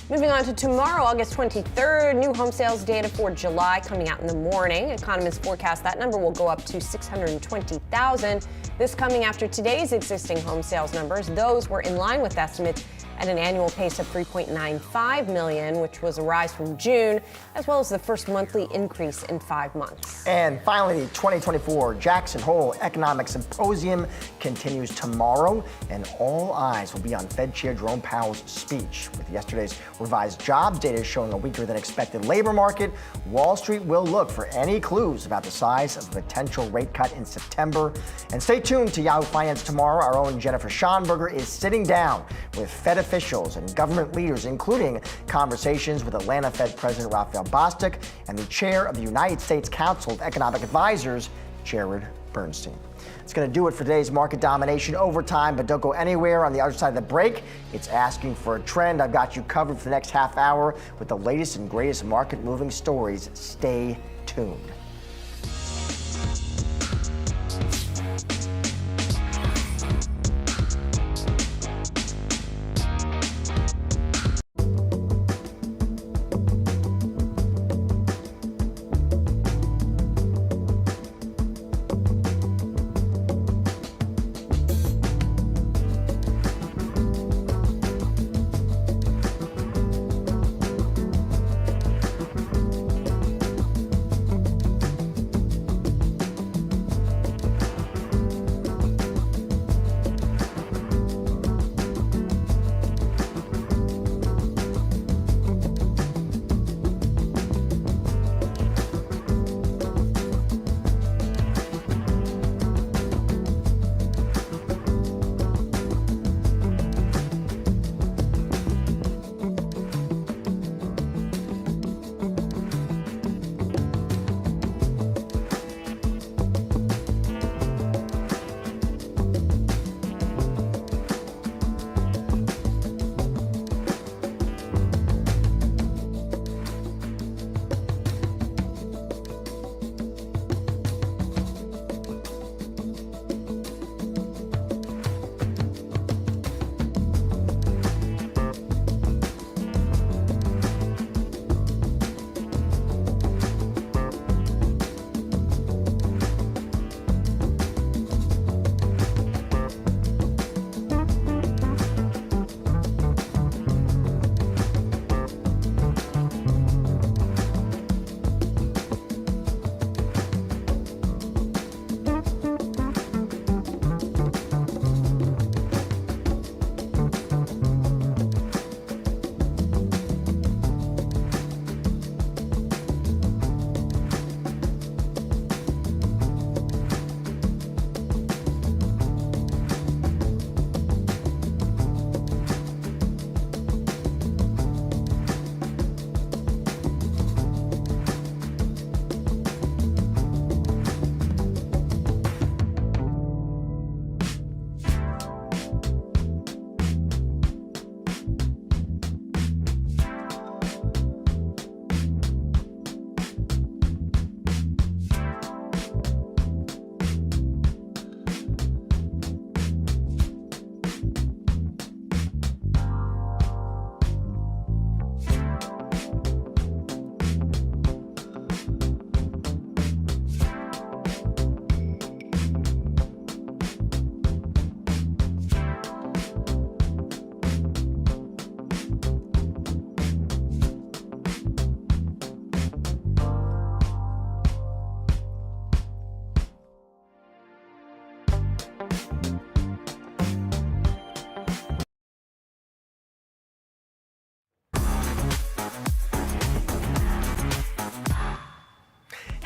Moving on to tomorrow, August 23rd, new home sales data for July coming out in the morning. Economists forecast that number will go up to 620,000. This coming after today's existing home sales numbers. Those were in line with estimates at an annual pace of 3.95 million, which was a rise from June, as well as the first monthly increase in 5 months. And finally, the 2024 Jackson Hole Economic Symposium continues tomorrow, and all eyes will be on Fed Chair Jerome Powell's speech. With yesterday's revised jobs data showing a weaker than expected labor market, Wall Street will look for any clues about the size of a potential rate cut in September. And stay tuned to Yahoo Finance tomorrow. Our own Jennifer Schonberger is sitting down with Fed officials and government leaders, including conversations with Atlanta Fed President Raphael Bostic and the chair of the United States Council of Economic Advisors, Jared Bernstein. It's going to do it for today's Market Domination Overtime, but don't go anywhere. On the other side of the break, it's Asking for a Trend. I've got you covered for the next half hour with the latest and greatest market-moving stories. Stay tuned.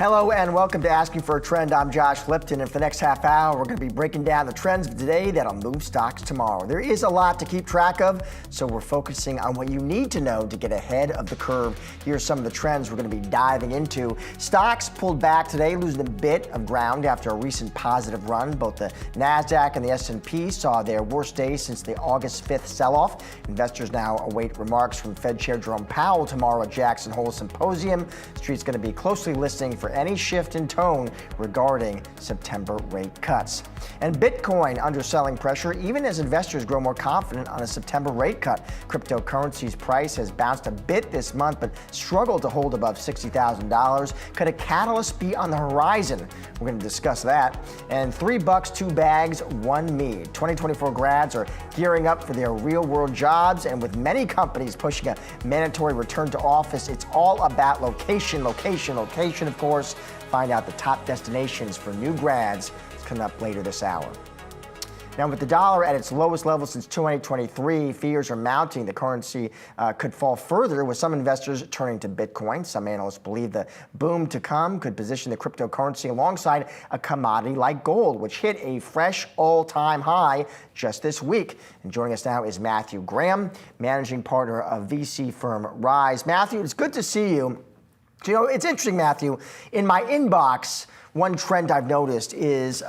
Hello and welcome to Asking for a Trend. I'm Josh Lipton, and for the next half hour, we're going to be breaking down the trends of today that'll move stocks tomorrow. There is a lot to keep track of, so we're focusing on what you need to know to get ahead of the curve. Here are some of the trends we're going to be diving into. Stocks pulled back today, losing a bit of ground after a recent positive run. Both the Nasdaq and the S&P saw their worst day since the August 5th sell-off. Investors now await remarks from Fed Chair Jerome Powell tomorrow at Jackson Hole Symposium. The Street's going to be closely listening for any shift in tone regarding September rate cuts. And Bitcoin underselling pressure even as investors grow more confident on a September rate cut. Cryptocurrency's price has bounced a bit this month but struggled to hold above $60,000. Could a catalyst be on the horizon? We're going to discuss that. And $3, 2 bags, 1 me. 2024 grads are gearing up for their real-world jobs, and with many companies pushing a mandatory return to office, it's all about location, location, location, of course. Find out the top destinations for new grads. It's coming up later this hour. Now, with the dollar at its lowest level since 2023, fears are mounting the currency could fall further, with some investors turning to Bitcoin. Some analysts believe the boom to come could position the cryptocurrency alongside a commodity like gold, which hit a fresh all-time high just this week. And joining us now is Matthew Graham, managing partner of VC firm Rise. Matthew, it's good to see you. You know, it's interesting, Matthew. In my inbox, one trend I've noticed is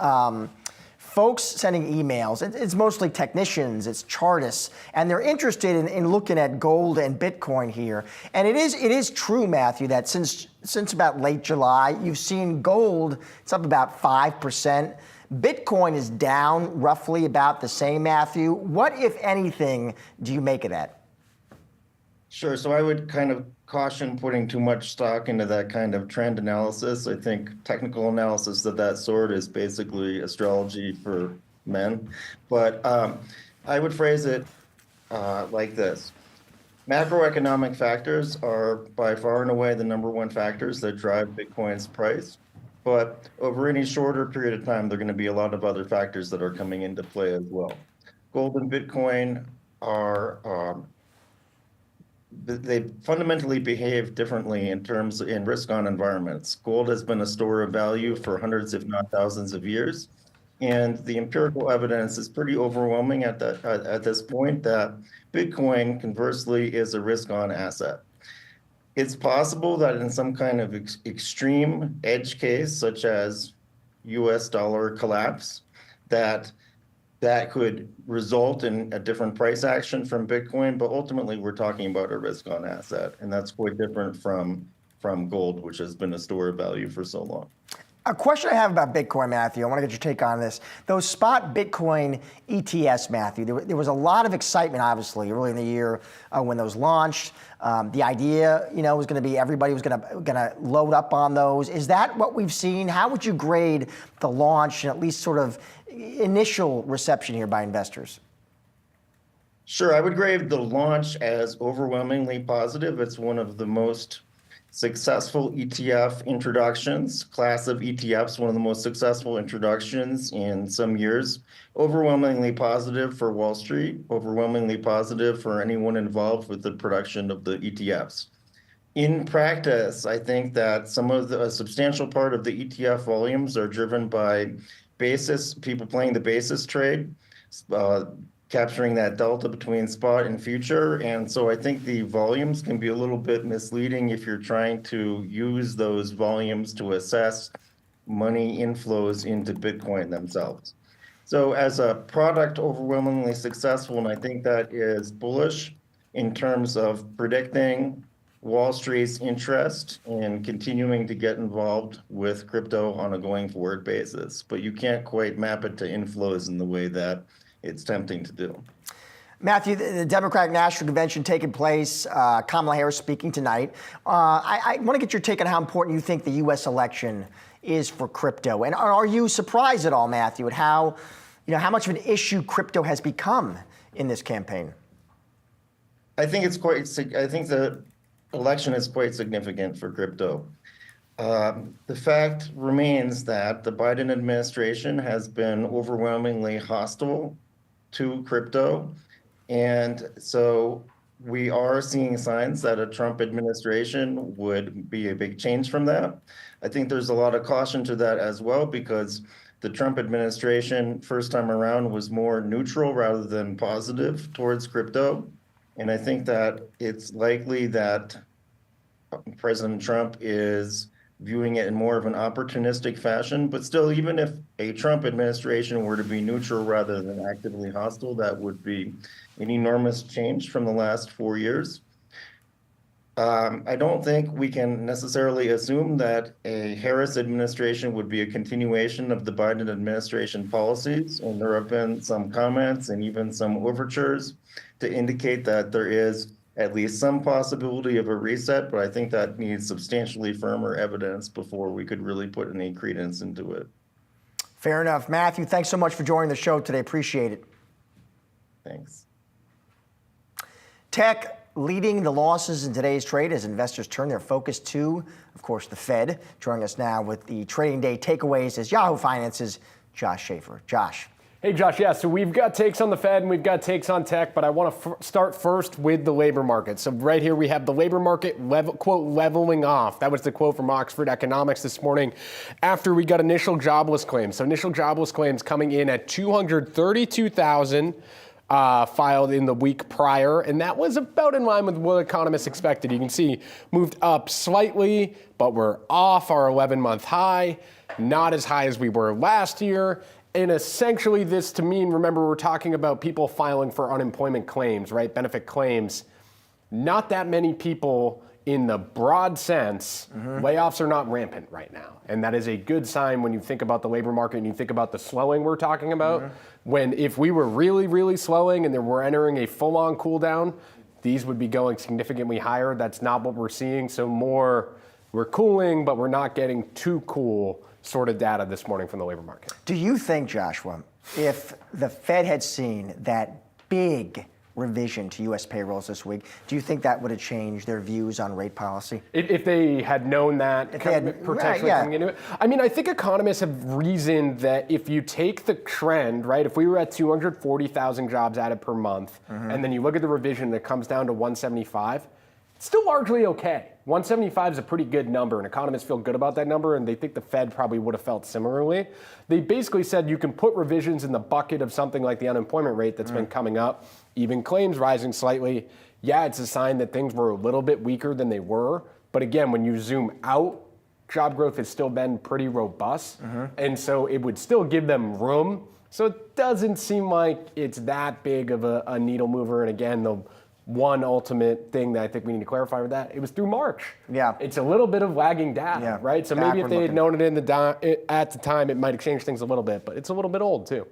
folks sending emails. It's mostly technicians, it's chartists, and they're interested in looking at gold and Bitcoin here. And it is true, Matthew, that since about late July, you've seen gold, it's up about 5%. Bitcoin is down roughly about the same, Matthew. What, if anything, do you make of that? Sure. So I would kind of caution putting too much stock into that kind of trend analysis. I think technical analysis of that sort is basically astrology for men. But I would phrase it like this. Macroeconomic factors are by far and away the number one factors that drive Bitcoin's price. But over any shorter period of time, there are going to be a lot of other factors that are coming into play as well. Gold and Bitcoin are they fundamentally behave differently in risk-on environments. Gold has been a store of value for hundreds, if not thousands of years. And the empirical evidence is pretty overwhelming at this point that Bitcoin, conversely, is a risk-on asset. It's possible that in some kind of extreme edge case, such as US dollar collapse, that could result in a different price action from Bitcoin, but ultimately we're talking about a risk-on asset, and that's quite different from gold, which has been a store of value for so long. A question I have about Bitcoin, Matthew, I want to get your take on this. Those spot Bitcoin ETFs, Matthew, there was a lot of excitement, obviously, early in the year when those launched. The idea, was going to be everybody was going to load up on those. Is that what we've seen? How would you grade the launch and at least sort of initial reception here by investors? Sure, I would grade the launch as overwhelmingly positive. It's one of the most successful ETF introductions, class of ETFs, one of the most successful introductions in some years. Overwhelmingly positive for Wall Street, overwhelmingly positive for anyone involved with the production of the ETFs. In practice, I think that a substantial part of the ETF volumes are driven by people playing the basis trade, capturing that delta between spot and future. And so I think the volumes can be a little bit misleading if you're trying to use those volumes to assess money inflows into Bitcoin themselves. So as a product, overwhelmingly successful, and I think that is bullish in terms of predicting Wall Street's interest in continuing to get involved with crypto on a going forward basis. But you can't quite map it to inflows in the way that it's tempting to do. Matthew, the Democratic National Convention taking place, Kamala Harris speaking tonight. I want to get your take on how important you think the U.S. election is for crypto. And are you surprised at all, Matthew, at how much of an issue crypto has become in this campaign? I think the election is quite significant for crypto. The fact remains that the Biden administration has been overwhelmingly hostile to crypto. And so we are seeing signs that a Trump administration would be a big change from that. I think there's a lot of caution to that as well, because the Trump administration first time around was more neutral rather than positive towards crypto. And I think that it's likely that President Trump is viewing it in more of an opportunistic fashion. But still, even if a Trump administration were to be neutral rather than actively hostile, that would be an enormous change from the last 4 years. I don't think we can necessarily assume that a Harris administration would be a continuation of the Biden administration policies. And there have been some comments and even some overtures to indicate that there is at least some possibility of a reset, but I think that needs substantially firmer evidence before we could really put any credence into it. Fair enough. Matthew, thanks so much for joining the show today. Appreciate it. Thanks. Tech leading the losses in today's trade as investors turn their focus to, of course, the Fed. Joining us now with the trading day takeaways is Yahoo Finance's Josh Schaefer. Josh. Hey, Josh, yeah, so we've got takes on the Fed and we've got takes on tech, but I want to start first with the labor market. So right here we have the labor market, quote, leveling off. That was the quote from Oxford Economics this morning after we got initial jobless claims. So initial jobless claims coming in at 232,000. Filed in the week prior, and that was about in line with what economists expected. You can see moved up slightly, but we're off our 11-month high, not as high as we were last year. And essentially this to mean, remember, we're talking about people filing for unemployment claims, right? Benefit claims. Not that many people in the broad sense, layoffs are not rampant right now. And that is a good sign when you think about the labor market and you think about the slowing we're talking about. When if we were really, really slowing and then we're entering a full-on cool down, these would be going significantly higher. That's not what we're seeing. So more, we're cooling, but we're not getting too cool sort of data this morning from the labor market. Do you think, Joshua, if the Fed had seen that big revision to U.S. payrolls this week, do you think that would have changed their views on rate policy? If they had known that potentially coming into it? I mean, I think economists have reasoned that if you take the trend, right, if we were at 240,000 jobs added per month, and then you look at the revision that comes down to 175, it's still largely okay. 175 is a pretty good number, and economists feel good about that number, and they think the Fed probably would have felt similarly. They basically said you can put revisions in the bucket of something like the unemployment rate that's been coming up, even claims rising slightly. Yeah, it's a sign that things were a little bit weaker than they were. But again, when you zoom out, job growth has still been pretty robust. And so it would still give them room. So it doesn't seem like it's that big of a needle mover. And again, the one ultimate thing that I think we need to clarify with that, it was through March. Yeah. It's a little bit of lagging data, right? So maybe if they had known it at the time, it might have changed things a little bit, but it's a little bit old too.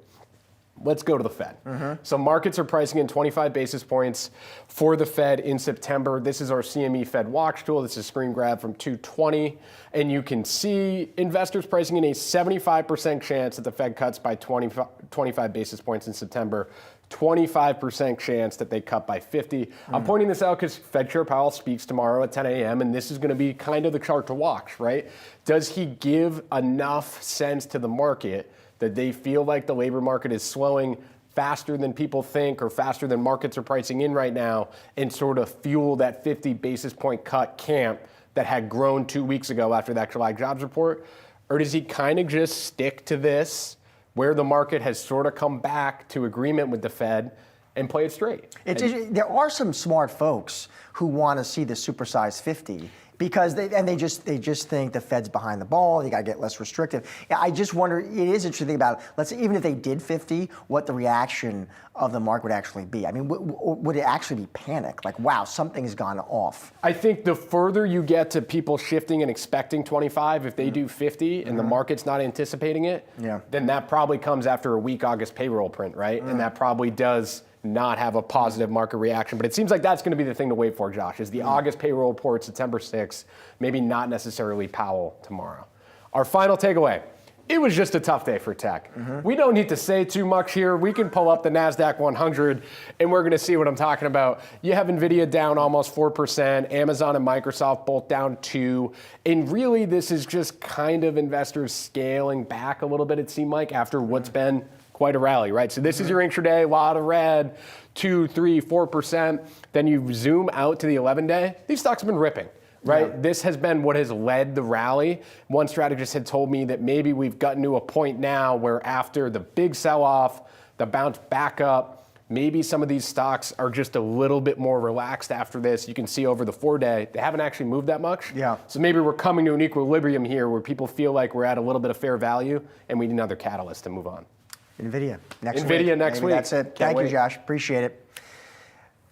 Let's go to the Fed. So markets are pricing in 25 basis points for the Fed in September. This is our CME Fed Watch tool. This is a screen grab from 220. And you can see investors pricing in a 75% chance that the Fed cuts by 25 basis points in September. 25% chance that they cut by 50. I'm pointing this out because Fed Chair Powell speaks tomorrow at 10 a.m. and this is going to be kind of the chart to watch, right? Does he give enough sense to the market that they feel like the labor market is slowing faster than people think or faster than markets are pricing in right now and sort of fuel that 50 basis point cut camp that had grown 2 weeks ago after that July jobs report? Or does he kind of just stick to this where the market has sort of come back to agreement with the Fed and play it straight? There are some smart folks who want to see the supersized 50 because they just think the Fed's behind the ball. You got to get less restrictive. I just wonder. It is interesting about, let's say, even if they did 50, what the reaction of the market would actually be. I mean, would it actually be panic? Like, wow, something's gone off. I think the further you get to people shifting and expecting 25, if they do 50 and the market's not anticipating it, then that probably comes after a weak August payroll print, right? And that probably does not have a positive market reaction. But it seems like that's going to be the thing to wait for, Josh, is the August payroll report, September 6th, maybe not necessarily Powell tomorrow. Our final takeaway, it was just a tough day for tech. We don't need to say too much here. We can pull up the Nasdaq 100 and we're going to see what I'm talking about. You have Nvidia down almost 4%, Amazon and Microsoft both down 2%. And really this is just kind of investors scaling back a little bit, it seemed like, after what's been quite a rally, right? So this is your intraday, a lot of red. 2, 3, 4%. Then you zoom out to the 11-day. These stocks have been ripping. Right? Yeah. This has been what has led the rally. One strategist had told me that maybe we've gotten to a point now where after the big sell-off, the bounce back up, maybe some of these stocks are just a little bit more relaxed after this. You can see over the 4-day, they haven't actually moved that much. Yeah. So maybe we're coming to an equilibrium here where people feel like we're at a little bit of fair value and we need another catalyst to move on. Nvidia next week. Nvidia next week. That's it. Thank you, Josh. Appreciate it.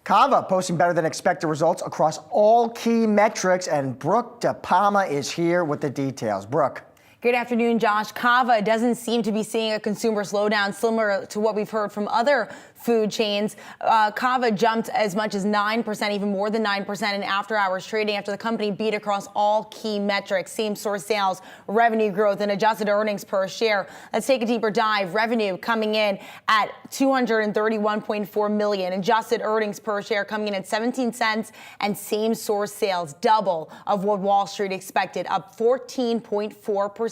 Cava posting better than expected results across all key metrics, and Brooke DePalma is here with the details. Brooke. Good afternoon, Josh. Cava doesn't seem to be seeing a consumer slowdown similar to what we've heard from other food chains. Cava jumped as much as 9%, even more than 9% in after-hours trading after the company beat across all key metrics, same-store sales, revenue growth, and adjusted earnings per share. Let's take a deeper dive. Revenue coming in at $231.4 million, adjusted earnings per share coming in at 17 cents, and same-store sales double of what Wall Street expected, up 14.4%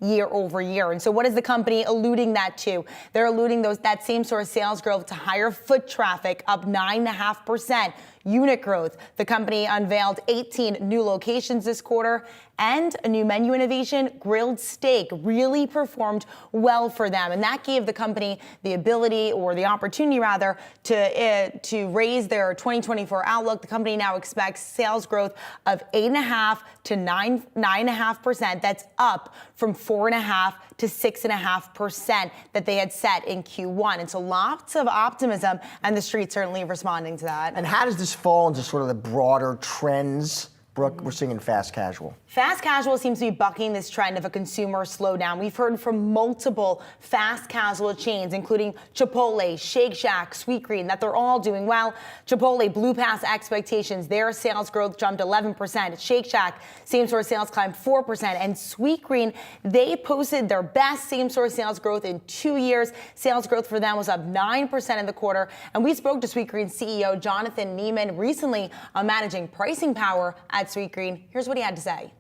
year over year. And so what is the company alluding that to? They're alluding that same-store sales growth to higher foot traffic, up 9.5%. Unit growth. The company unveiled 18 new locations this quarter, and a new menu innovation, grilled steak, really performed well for them. And that gave the company the ability, or the opportunity rather, to raise their 2024 outlook. The company now expects sales growth of 8.5% to 9.5%. That's up from 4.5% to 6.5% that they had set in Q1. And so lots of optimism, and the street certainly responding to that. And how does this fall into sort of the broader trends, Brooke, we're seeing in fast casual? Fast casual seems to be bucking this trend of a consumer slowdown. We've heard from multiple fast casual chains, including Chipotle, Shake Shack, Sweetgreen, that they're all doing well. Chipotle blew past expectations. Their sales growth jumped 11%. Shake Shack, same-store sales climbed 4%. And Sweetgreen, they posted their best same-store sales growth in 2 years. Sales growth for them was up 9% in the quarter. And we spoke to Sweetgreen CEO Jonathan Neiman recently on managing pricing power at Sweetgreen. Here's what he had to say.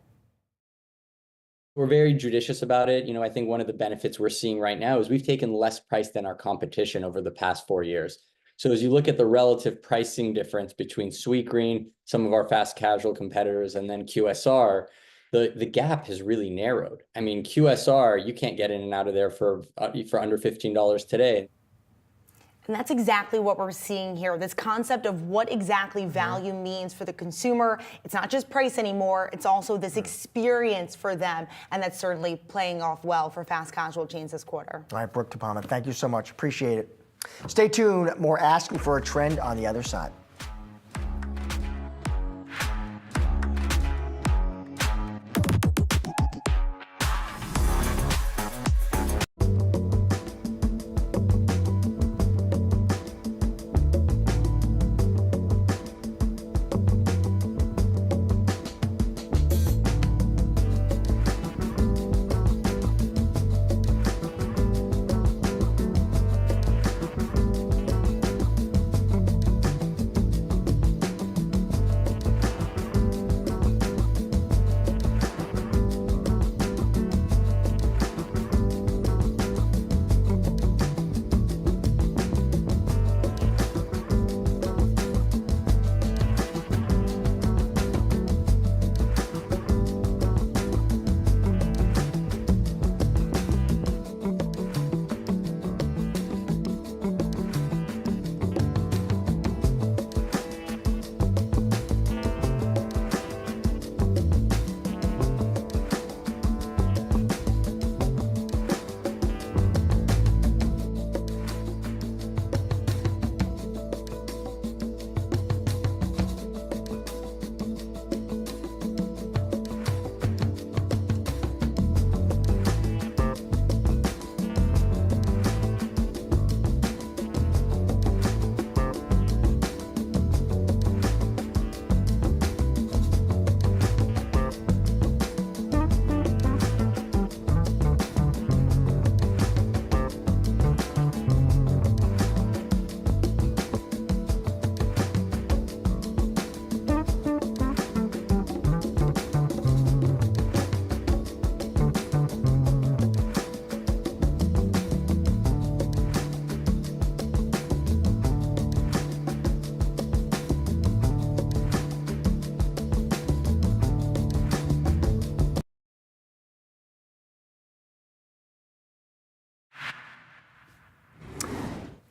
We're very judicious about it. I think one of the benefits we're seeing right now is we've taken less price than our competition over the past 4 years. So as you look at the relative pricing difference between Sweetgreen, some of our fast casual competitors, and then QSR, the gap has really narrowed. I mean, QSR, you can't get in and out of there for under $15 today. And that's exactly what we're seeing here, this concept of what exactly value means for the consumer. It's not just price anymore, it's also this experience for them, and that's certainly playing off well for fast casual chains this quarter. All right, Brooke DePalma, thank you so much. Appreciate it. Stay tuned, more Asking for a Trend on the other side.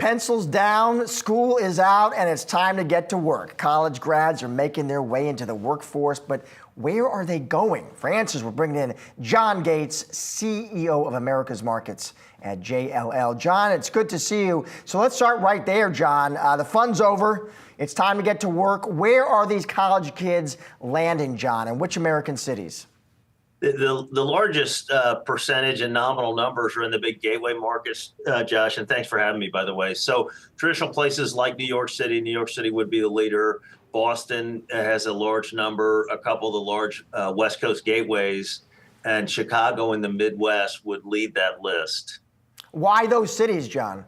pencils down, school is out, and it's time to get to work. College grads are making their way into the workforce, but where are they going? For answers, we're bringing in John Gates, CEO of America's Markets at JLL. John, it's good to see you. So let's start right there, John. The fun's over. It's time to get to work. Where are these college kids landing, John, and which American cities? The largest percentage in nominal numbers are in the big gateway markets, Josh, and thanks for having me, by the way. So traditional places like New York City would be the leader. Boston has a large number, a couple of the large West Coast gateways, and Chicago in the Midwest would lead that list. Why those cities, John?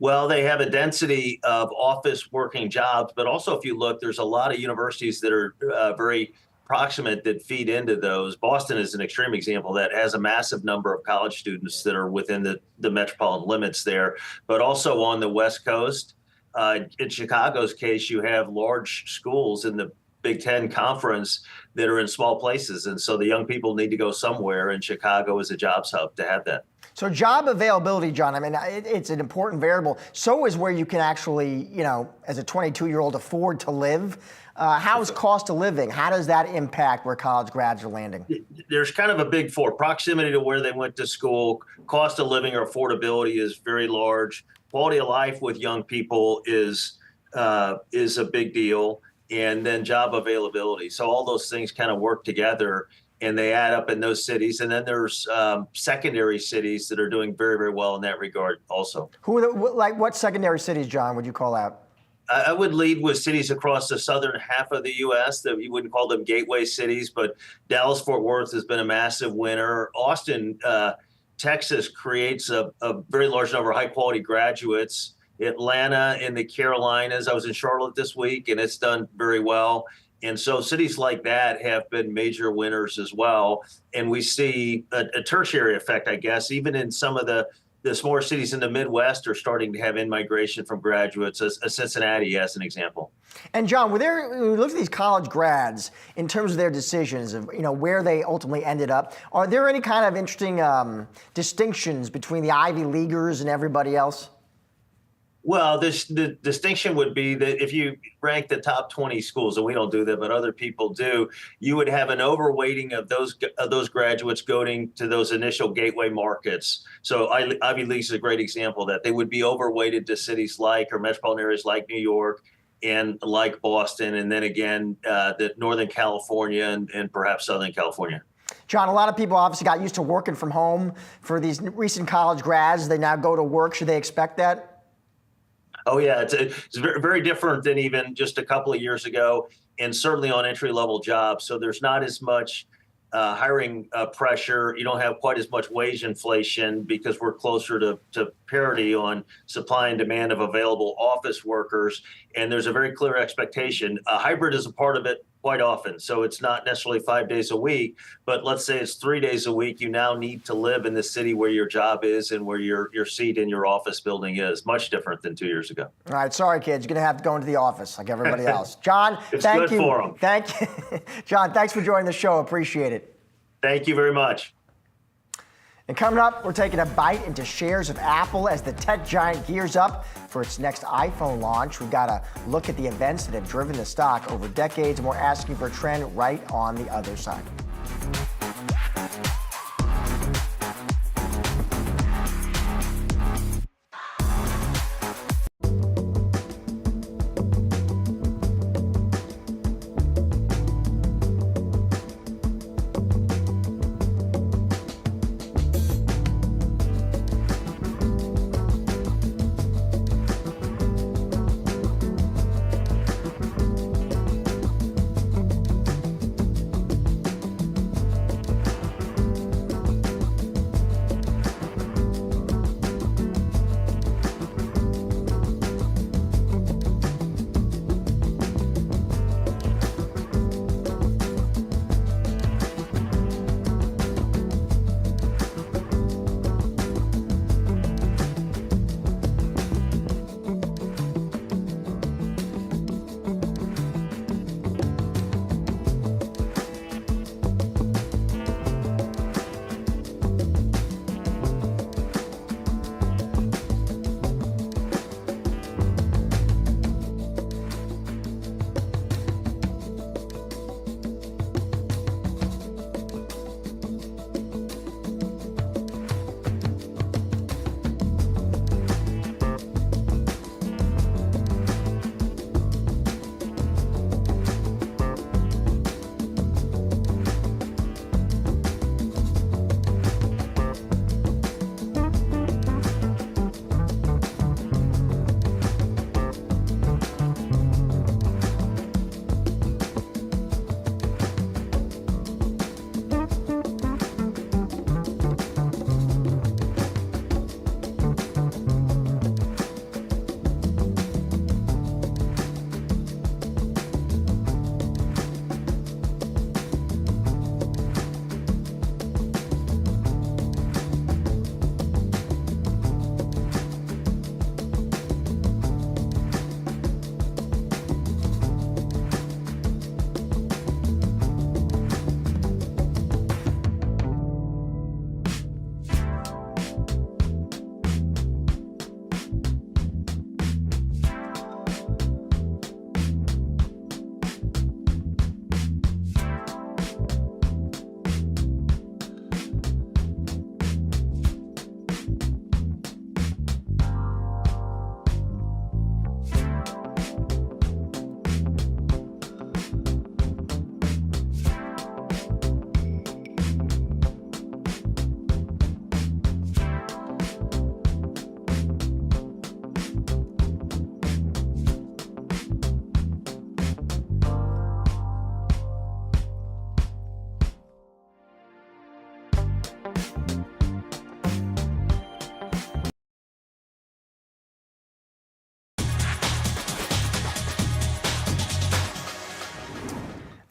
Well, they have a density of office working jobs, but also if you look, there's a lot of universities that are very proximate that feed into those. Boston is an extreme example that has a massive number of college students that are within the metropolitan limits there, but also on the West Coast. In Chicago's case, you have large schools in the Big Ten Conference that are in small places. And so the young people need to go somewhere, and Chicago is a jobs hub to have that. So job availability, John, I mean, it's an important variable. So is where you can actually, as a 22-year-old afford to live. How is cost of living? How does that impact where college grads are landing? There's kind of a big four. Proximity to where they went to school, cost of living or affordability is very large. Quality of life with young people is a big deal. And then job availability. So all those things kind of work together and they add up in those cities. And then there's secondary cities that are doing very, very well in that regard also. What secondary cities, John, would you call out? I would lead with cities across the southern half of the U.S. that you wouldn't call them gateway cities, but Dallas-Fort Worth has been a massive winner. Austin, Texas creates a very large number of high-quality graduates. Atlanta in the Carolinas. I was in Charlotte this week, and it's done very well. And so cities like that have been major winners as well. And we see a tertiary effect, I guess, even in some of the smaller cities in the Midwest are starting to have in-migration from graduates, Cincinnati as an example. And John, when we look at these college grads, in terms of their decisions of where they ultimately ended up, are there any kind of interesting distinctions between the Ivy Leaguers and everybody else? Well, the distinction would be that if you rank the top 20 schools, and we don't do that, but other people do, you would have an overweighting of those graduates going to those initial gateway markets. So Ivy League is a great example of that. They would be overweighted to cities like or metropolitan areas like New York and like Boston, and then again, the Northern California and perhaps Southern California. John, a lot of people obviously got used to working from home. For these recent college grads, they now go to work. Should they expect that? Oh, yeah, it's very, very different than even just a couple of years ago, and certainly on entry-level jobs. So there's not as much hiring pressure. You don't have quite as much wage inflation because we're closer to parity on supply and demand of available office workers. And there's a very clear expectation. Hybrid is a part of it quite often. So it's not necessarily 5 days a week, but let's say it's 3 days a week. You now need to live in the city where your job is and where your seat in your office building is. Much different than 2 years ago. All right, sorry, kids. You're going to have to go into the office like everybody else. John, thank you. For them. Thank you. John, thanks for joining the show. Appreciate it. Thank you very much. And coming up, we're taking a bite into shares of Apple as the tech giant gears up for its next iPhone launch. We've got to look at the events that have driven the stock over decades, and we're asking for a trend right on the other side.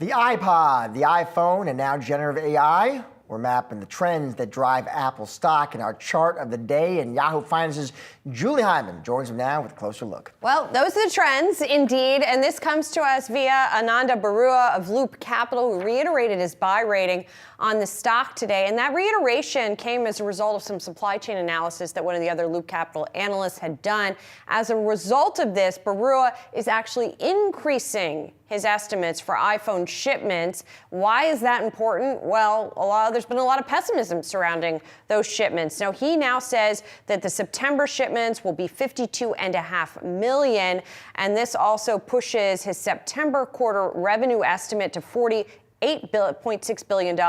The iPod, the iPhone, and now generative AI. We're mapping the trends that drive Apple stock in our chart of the day. And Yahoo Finance's Julie Hyman joins me now with a closer look. Well, those are the trends, indeed. And this comes to us via Ananda Barua of Loop Capital, who reiterated his buy rating on the stock today. And that reiteration came as a result of some supply chain analysis that one of the other Loop Capital analysts had done. As a result of this, Barua is actually increasing his estimates for iPhone shipments. Why is that important? Well, there's been a lot of pessimism surrounding those shipments. Now, he now says that the September shipments will be 52.5 million, and this also pushes his September quarter revenue estimate to $48.6 billion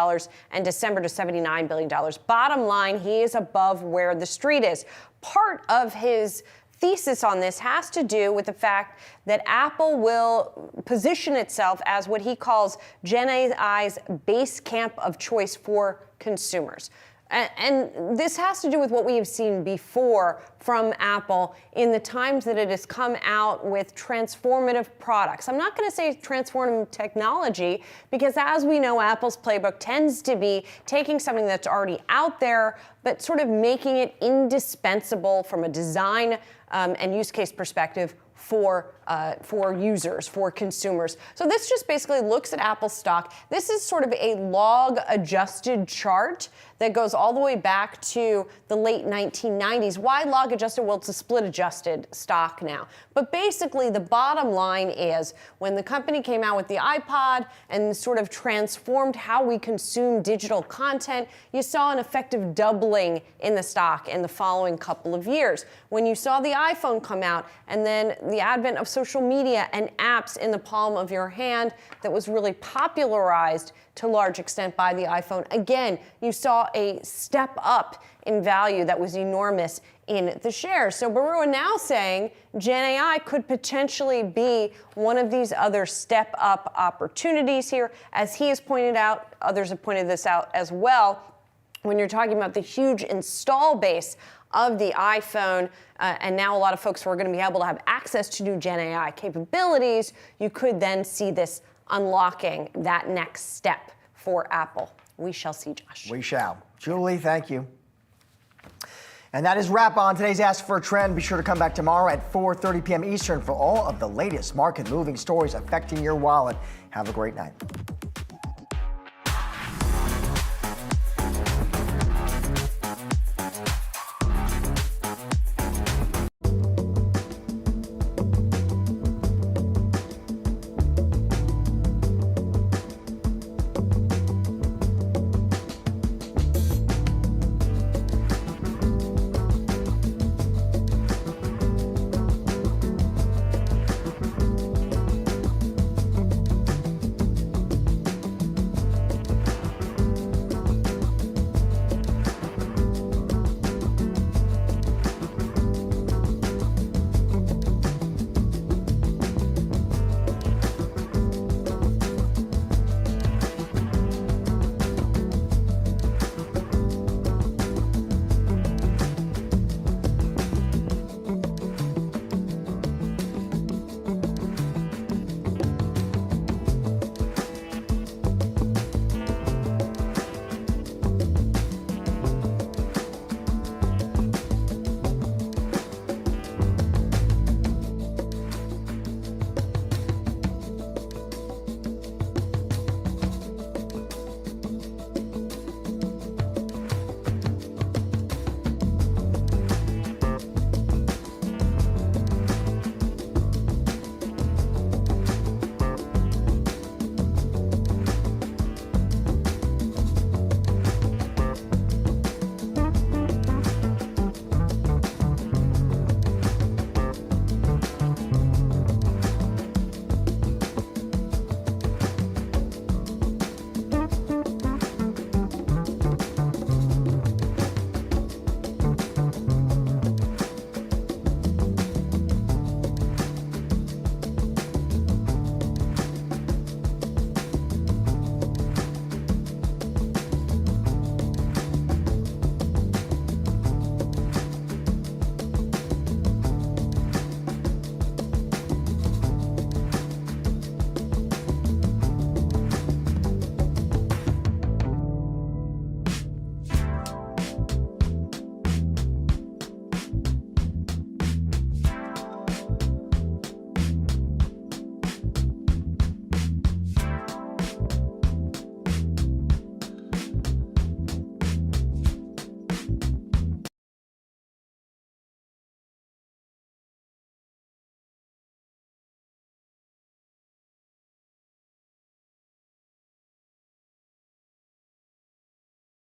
and December to $79 billion. Bottom line, he is above where the street is. Part of his thesis on this has to do with the fact that Apple will position itself as what he calls Gen AI's base camp of choice for consumers. And this has to do with what we have seen before from Apple in the times that it has come out with transformative products. I'm not going to say transformative technology because, as we know, Apple's playbook tends to be taking something that's already out there, but sort of making it indispensable from a design and use case perspective for users, for consumers. So this just basically looks at Apple stock. This is sort of a log-adjusted chart that goes all the way back to the late 1990s. Why log-adjusted? Well, it's a split-adjusted stock now. But basically, the bottom line is when the company came out with the iPod and sort of transformed how we consume digital content, you saw an effective doubling in the stock in the following couple of years. When you saw the iPhone come out and then the advent of social media and apps in the palm of your hand that was really popularized to a large extent by the iPhone, again, you saw a step up in value that was enormous in the shares. So Barua now saying Gen AI could potentially be one of these other step up opportunities here. As he has pointed out, others have pointed this out as well, when you're talking about the huge install base of the iPhone, and now a lot of folks who are going to be able to have access to new Gen AI capabilities, you could then see this unlocking that next step for Apple. We shall see, Josh. We shall. Julie, thank you. And that is wrap on today's Ask for a Trend. Be sure to come back tomorrow at 4:30 p.m. Eastern for all of the latest market moving stories affecting your wallet. Have a great night.